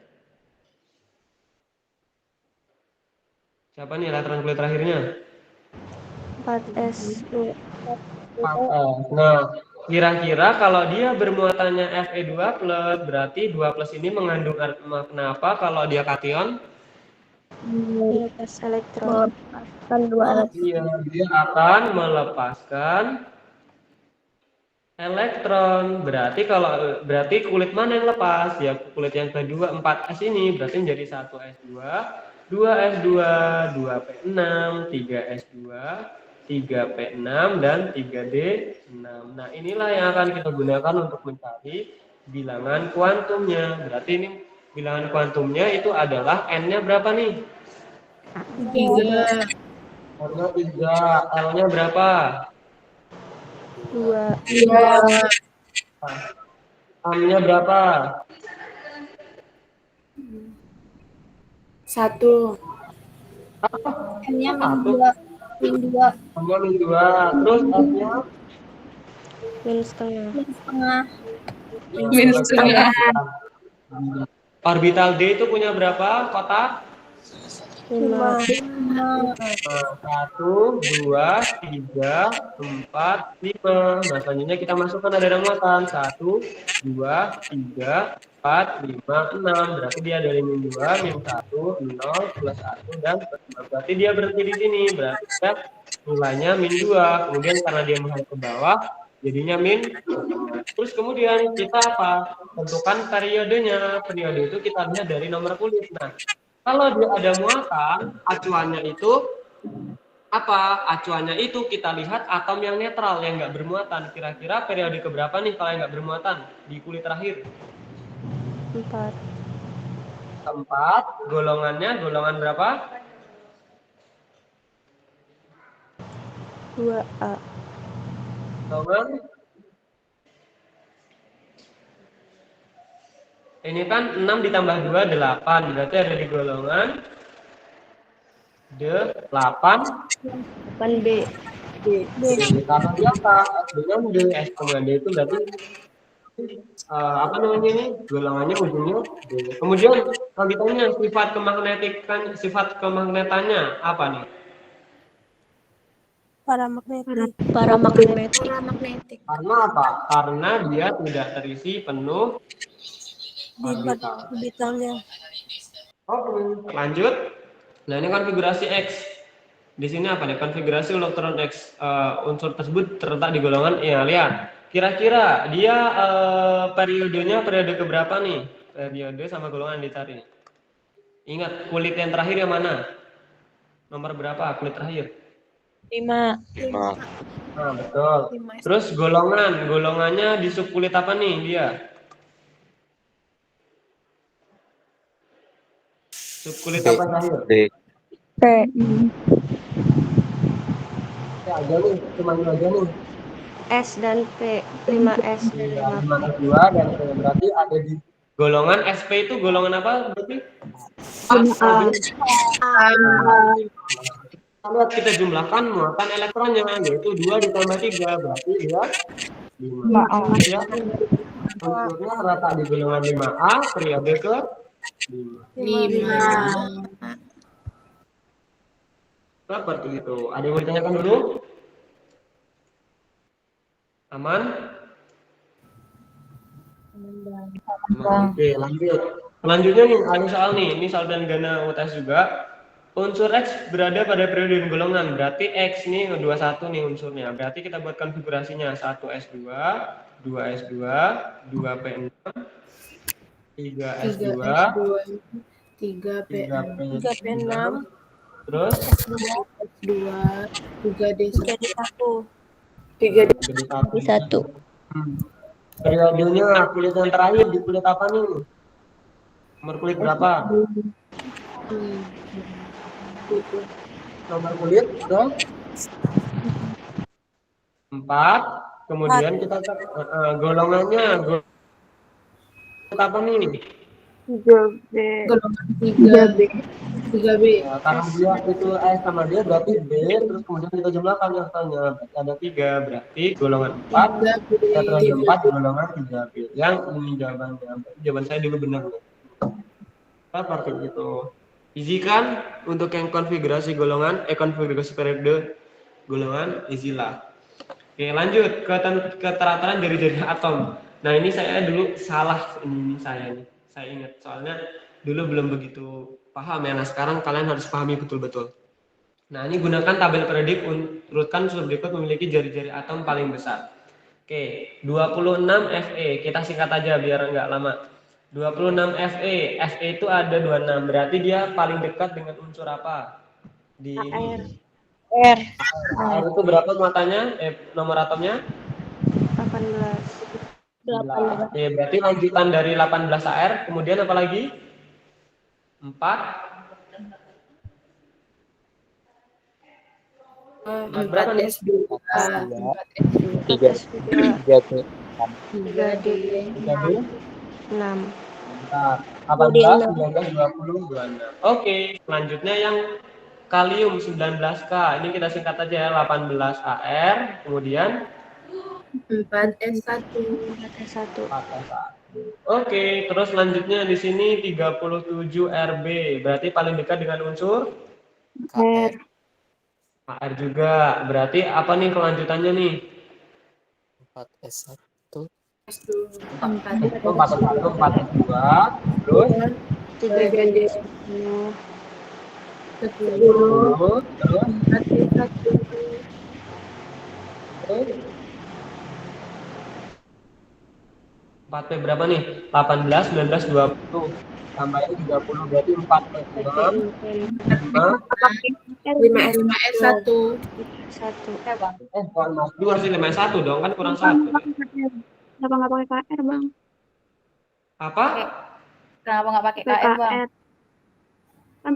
Siapa nih elektron kulit terakhirnya? 4S. Nah, kira-kira kalau dia bermuatannya Fe2+, berarti 2+ ini mengandung makna apa kalau dia kation? Lepas elektron. melepaskan 2 elektron. Iya, dia akan melepaskan elektron. Berarti kulit mana yang lepas? Ya kulit yang kedua 4s ini berarti menjadi 1s2, 2s2, 2p6, 3s2, 3p6 dan 3d6. Nah, inilah yang akan kita gunakan untuk mencari bilangan kuantumnya. Berarti ini bilangan kuantumnya itu adalah n-nya berapa nih? 3. N-nya 3, L-nya berapa? 2. 2. M-nya berapa? 1. N-nya Satu. min 2. M-nya min 2. Terus S-nya? Min setengah. Min setengah. Orbital D itu punya berapa kotak? 5. 1, 2, 3, 4, 5. Nah, selanjutnya kita masukkan ada muatan 1, 2, 3, 4, 5, 6. Berarti dia dari min 2, min 1, 0, plus 1, dan plus 5. Berarti dia berhenti di sini. Berarti kita nilainya min 2. Kemudian karena dia menghadap ke bawah, jadinya min. Terus kemudian kita apa? Tentukan periodenya. Periode itu kita lihat dari nomor kulit. Nah, kalau dia ada muatan, acuannya itu apa? Acuannya itu kita lihat atom yang netral, yang nggak bermuatan. Kira-kira periode keberapa nih kalau yang nggak bermuatan di kulit terakhir? 4. 4. Golongan berapa? 2A. Golongan ini kan 6 ditambah 2, 8. Berarti ada di golongan D8. 8B. Karena apa? Dengan D. S dengan D itu berarti apa namanya ini? Golongannya ujungnya D. Kemudian kalau ditanya sifat kemagnetannya apa nih? Paramagnetik. Karena apa? Karena dia tidak terisi penuh orbital. Oke, lanjut. Nah, ini konfigurasi X. Di sini apa nih? Konfigurasi elektron X. Unsur tersebut terletak di golongan ya, lihat. Kira-kira dia periodenya periode keberapa nih? Periode sama golongan dicari. Ingat, kulit yang terakhir yang mana? Nomor berapa kulit terakhir? 5. Nah, betul. Terus golongannya di subkulit apa nih dia? Subkulit apa terakhir? P. Ya, aja nih, cuma ini aja nih. S dan P. 5S dan 5P. 5S2 dan P. Berarti ada di golongan SP itu golongan apa berarti? Kita jumlahkan muatan elektronnya, yaitu 2 ditambah 3, berarti dia 5. Ya. Unsurnya terletak di golongan 5A, periode ke 5. seperti itu. Ada yang mau ditanyakan dulu? Aman? Oke, lanjut. Selanjutnya nih, ada soal nih. Ini soal dan gana UTS juga. Unsur X berada pada periode dan golongan. Berarti X nih 21 nih unsurnya. Berarti kita buat konfigurasinya 1S2, 2S2, 2P6, 3S2, 3P6, terus S2, 3D1. 1. Periodenya kulit yang terakhir di kulit apa nih? Nomor kulit berapa? Nomor kulit ke 4. Kemudian kita golongannya kulit apa nih? 3B. Golongan 3B. 3B. Ya, karena dia itu S sama dia berarti B, terus kemudian kita jumlahkan angkanya, ada 3, berarti golongan 4, kita terus 4 golongan 3B. Yang ini jawabannya, jawaban saya dulu benar. Seperti itu. Easy kan untuk yang konfigurasi golongan, konfigurasi periode golongan, easy lah. Oke, lanjut ke keteraturan jari-jari atom. Nah, ini saya dulu salah, ini saya nih. Saya ingat soalnya dulu belum begitu paham ya. Nah, sekarang kalian harus pahami betul-betul. Nah, ini gunakan tabel periodik, urutkan unsur berikut memiliki jari-jari atom paling besar. Oke, 26 Fe. Kita singkat aja biar nggak lama. 26 Fe. Fe itu ada 26. Berarti dia paling dekat dengan unsur apa? Di AR. R. AR itu berapa muatannya? Nomor atomnya? 18. 18. Oke, berarti lanjutan dari 18 AR, kemudian apa lagi? 4 berapa nih? 4S2. 3D. 6. 18, 19, 20, 26. Oke, selanjutnya yang kalium 19K. Ini kita singkat aja ya, 18 AR, kemudian 4S1. 1. Oke, terus selanjutnya di sini 37 RB. Berarti paling dekat dengan unsur KR. AR juga. Berarti apa nih kelanjutannya nih? 4S1. 4S1. 41, 42, terus 3D. 10. 10, terus 4P berapa nih? 18, 19, 20. Tambahin 30, berarti 4P. 5S1. 1. Bukan mas 2 sih, 51 dong, kan kurang 1. Kenapa nggak pakai KR, Bang? Apa? Kenapa nggak pakai KR, Bang?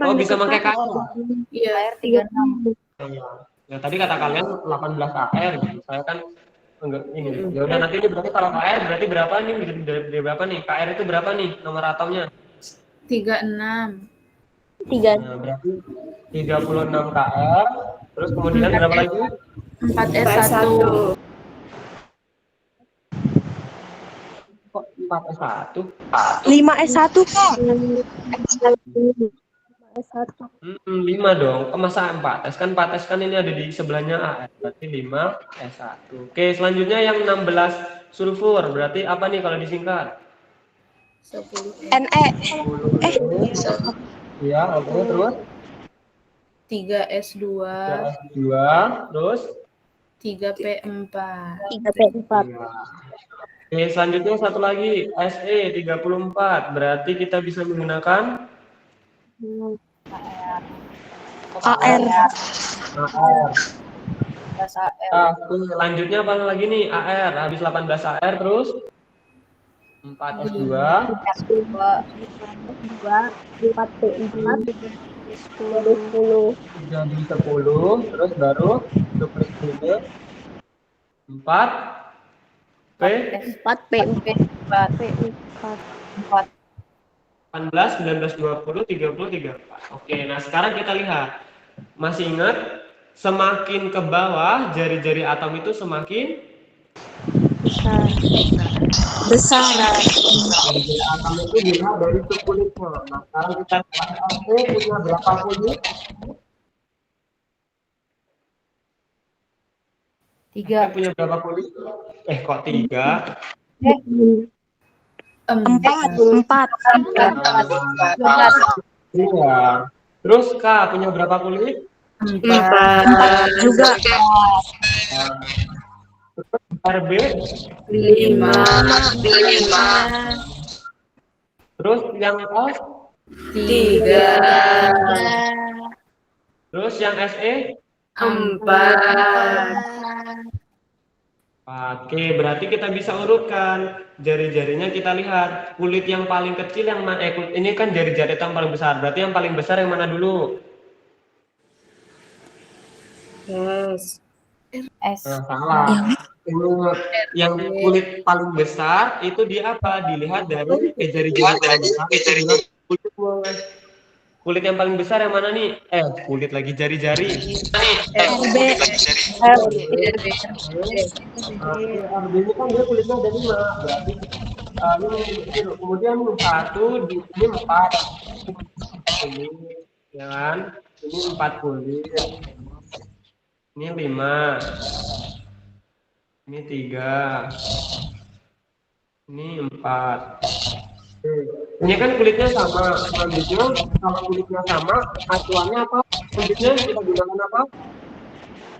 Oh, bisa pakai KR. Iya. KR 36. Ya, tadi kata kalian 18 KR gitu. Saya kan enggak ini. Ya udah, nanti ini berarti kalau KR berarti berapa nih? Dari berapa nih? KR itu berapa nih nomor atomnya? 36. 3. Nah, berarti 36 KR. Terus kemudian berapa lagi? 4S1. Kok 4S1? 5S1 kok. 5 dong. Oh, masa 4S kan 4S kan ini ada di sebelahnya AR. Berarti 5S1. Oke, selanjutnya yang 16 sulfur. Berarti apa nih kalau disingkat? 10. NE. 10 Ya, oke, terus 3S2, 3S2, terus 3P4. 3P4. iya. Oke, selanjutnya satu lagi, SE34. Berarti kita bisa menggunakan AR. AR. Oke, selanjutnya apa lagi nih? AR. Habis 18 AR, terus 4S2. 4P4 jadi 10. Jadi 10, terus baru duplik ini 4 P 4P4. P4. 18, 19, 20, 30, 34. Oke, nah sekarang kita lihat. Masih ingat? Semakin ke bawah, jari-jari atom itu semakin Besar. jari-jari atom itu dilihat dari kulitnya. Nah, sekarang kita lihat aku punya berapa kulit? 3. Punya berapa kulit? Kok 3? 4. Iya. Terus K punya berapa kulit? 4 juga. RB 5. terus yang F 3. terus yang SE 4. Oke, berarti kita bisa urutkan jari-jarinya, kita lihat kulit yang paling kecil yang mana, ini kan jari-jari yang paling besar, berarti yang paling besar yang mana dulu? S. Nah, salah. Yang kulit paling besar itu dia apa? Dilihat dari jari-jari paling besar itu dilihat kulitnya. Kulit yang paling besar yang mana nih? Kulit lagi jari-jari. RB. RB ini kan dia kulitnya ada 5, berarti ini kemudian 1, ini 4. Ini ya kan? Ini 4 kulit. Ini 5. Ini 3. Ini 4. Ini kan kulitnya sama, selanjutnya kalau kulitnya sama, acuannya apa? Kulitnya kita gunakan apa?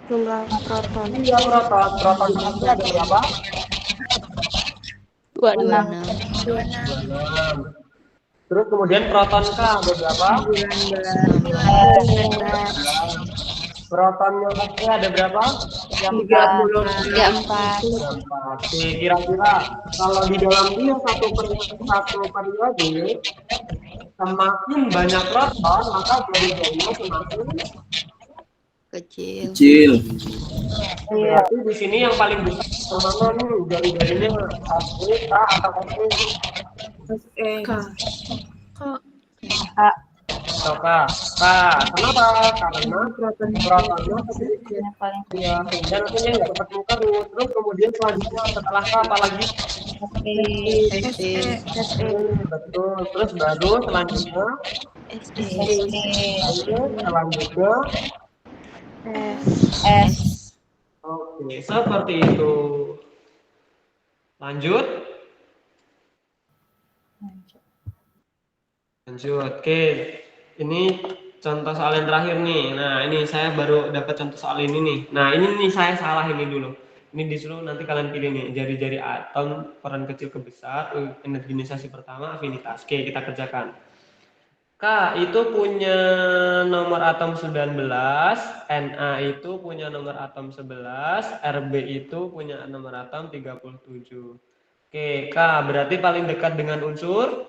Jumlah proton. Iya, proton. Proton satu ada berapa? 26. 26. Terus kemudian proton K ada berapa? 19. Protonnya X ada berapa? 34. Oke, kira-kira kalau di dalam dia satu periode, semakin banyak proton, maka jari-jarinya semakin Kecil. berarti di sini yang paling besar mana nih jari-jarinya? SE, K atau SE? Atau K? K. Kenapa? Karena protonnya sedikit. Ya, dan nantinya nggak cepat muka terus. Terus kemudian selanjutnya setelah K apa lagi? Betul. Terus baru selanjutnya selanjutnya S. Oke, seperti itu. Lanjut. Oke, ini contoh soal yang terakhir nih. Nah, ini saya baru dapat contoh soal ini nih. Nah, ini nih saya salah ini dulu. Ini disuruh nanti kalian pilih nih, jari-jari atom, peran kecil ke besar, energetisasi pertama, afinitas. Oke, kita kerjakan. K itu punya nomor atom 19, Na itu punya nomor atom 11, Rb itu punya nomor atom 37. Oke, K berarti paling dekat dengan unsur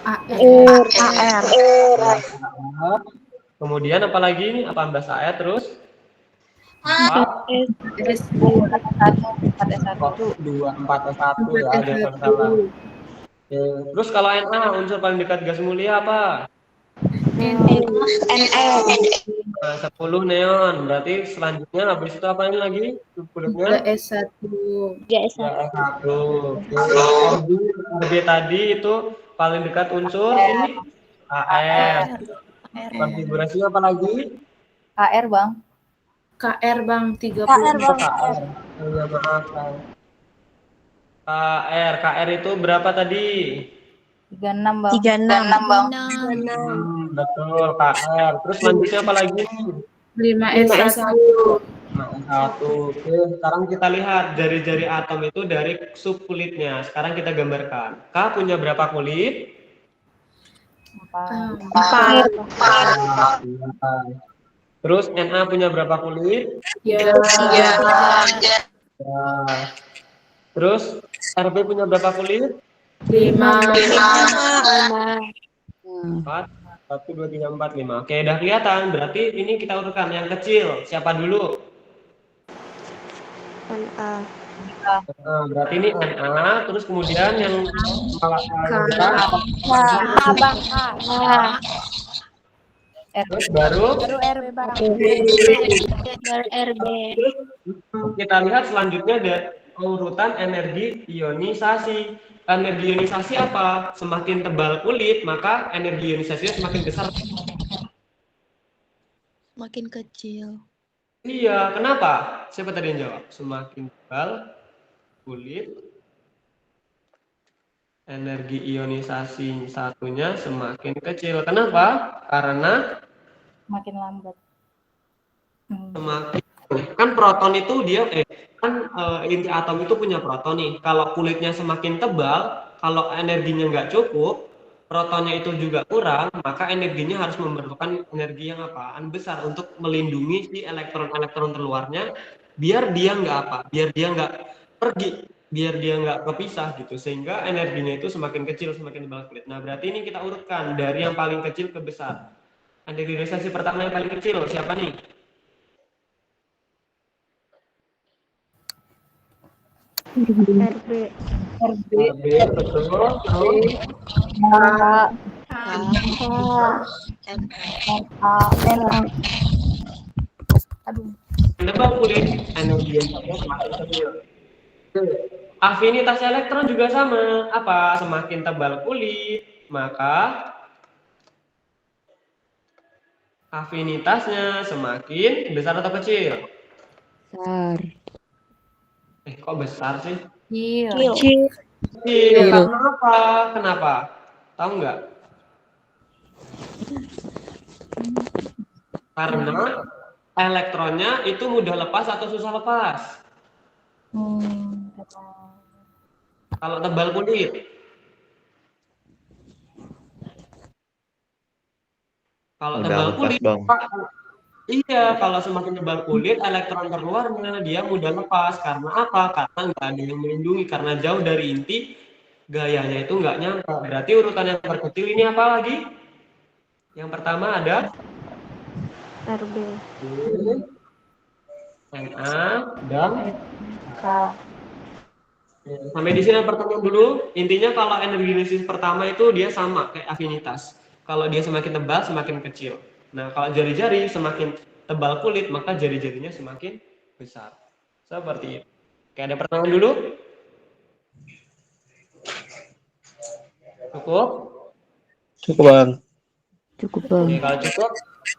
AR. Kemudian apa lagi? 18 AR terus? 2, 4 S1 ya, ada yang salah. Terus kalau Na unsur paling dekat gas mulia apa? NE. Nah, 10 neon. Berarti selanjutnya habis itu apa ini lagi? Kulitnya? S1. S1. RB tadi itu paling dekat unsur ini AR. Konfigurasinya apa lagi? KR bang 30. KR. Ya, maaf. KR itu berapa tadi? 36 Bang. 36. Bang. Betul, KR. Terus selanjutnya apa lagi? 5S1. Nah, satu. Oke, sekarang kita lihat jari-jari atom itu dari subkulitnya. Sekarang kita gambarkan. K punya berapa kulit? 4. Terus Na punya berapa kulit? Ya. Ya. Terus Rb punya berapa kulit? 5. 4. 1, 2, 3, 4, 5. Oke, udah kelihatan. Berarti ini kita urutkan yang kecil. Siapa dulu? NA. Nah, berarti ini Na. Terus kemudian yang terus baru RB. kita lihat selanjutnya ada urutan energi ionisasi. Energi ionisasi apa? Semakin tebal kulit, maka energi ionisasinya semakin besar. Makin kecil. Iya, kenapa? Siapa tadi yang jawab? Semakin tebal kulit, energi ionisasi satunya semakin kecil. Kenapa? Karena Makin lambat. semakin kan proton itu dia inti atom itu punya proton nih. Kalau kulitnya semakin tebal, kalau energinya nggak cukup, protonnya itu juga kurang, maka energinya harus memerlukan energi yang apaan besar untuk melindungi si elektron-elektron terluarnya, biar dia nggak pergi, biar dia nggak kepisah gitu, sehingga energinya itu semakin kecil, semakin tebal kulit. Nah, berarti ini kita urutkan dari yang paling kecil ke besar. Energi ionisasi pertama yang paling kecil siapa nih? RB. Betul. Tebal kulit, energi yang semakin kecil. Afinitas elektron juga sama. Apa? Semakin tebal kulit, maka afinitasnya semakin besar atau kecil? Besar. Kok besar sih? Iya. Kecil. Kecil. Karena apa? Kenapa? Tahu nggak? Karena elektronnya itu mudah lepas atau susah lepas? Kalau tebal kulit. Kalau tebal kulit, iya, kalau semakin tebal kulit, elektron terluarnya dia mudah lepas. Karena apa? Karena nggak ada yang melindungi. Karena jauh dari inti, gayanya itu nggak nyampe. Berarti urutan yang terkecil ini apa lagi? Yang pertama ada RB. Na dan K. Sampai di sini pertemuan dulu. Intinya kalau energi ionisasi pertama itu dia sama kayak afinitas. Kalau dia semakin tebal, semakin kecil. Nah, kalau jari-jari semakin tebal kulit, maka jari-jarinya semakin besar. Seperti itu. Oke, ada pertanyaan dulu? Cukup? Cukup Bang. Cukup Bang. Oke, kalau cukup,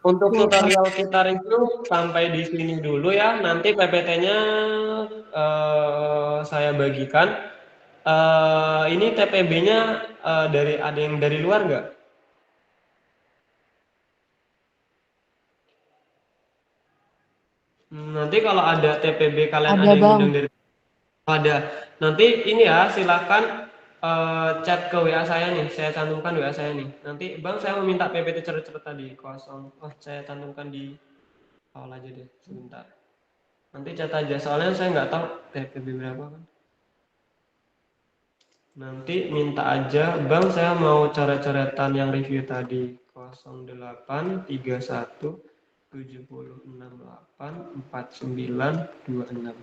untuk tutorial kita review sampai di sini dulu ya. Nanti PPT-nya saya bagikan. Ini TPB-nya ada yang dari luar nggak? Nanti kalau ada TPB kalian ada yang undang dari ada. Nanti ini ya silakan chat ke WA saya nih. Saya cantumkan WA saya nih. Nanti Bang saya meminta PPT cepet-cepet tadi kosong. Oh saya cantumkan di awal aja deh sebentar. Nanti chat aja soalnya saya nggak tahu TPB berapa kan. Nanti minta aja Bang saya mau coret-coretan yang review tadi 0831 768 4926.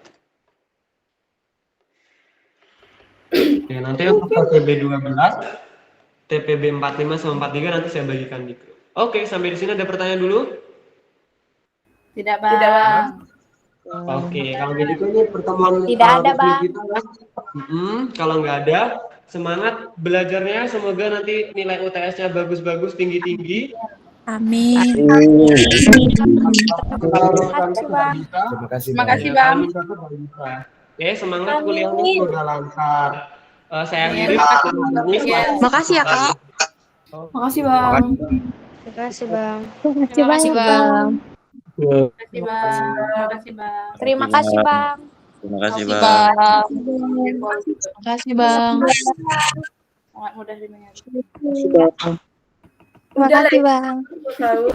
Oke, nanti untuk TPB 12, TPB 45 sama 43 nanti saya bagikan di grup. Oke, sampai di sini ada pertanyaan dulu? Tidak, Bang. Oke, kalau begitu ini pertemuan Tidak ada, Bang. kita ya. Kalau nggak ada, semangat belajarnya. Semoga nanti nilai UTS-nya bagus-bagus, tinggi-tinggi. Amin. Terima kasih Bang. Bang. Oke, semangat kuliahnya semoga lancar. Saya akhiri. Makasih ya, Kak. Makasih, Bang. Terima kasih, Bang. Terima kasih, Bang. Makasih, Bang. Makasih, Bang. Terima kasih, Bang. Terima kasih, Bang. Makasih, Bang. Sangat mudah dimengerti. Terima kasih, Bang. Tahu.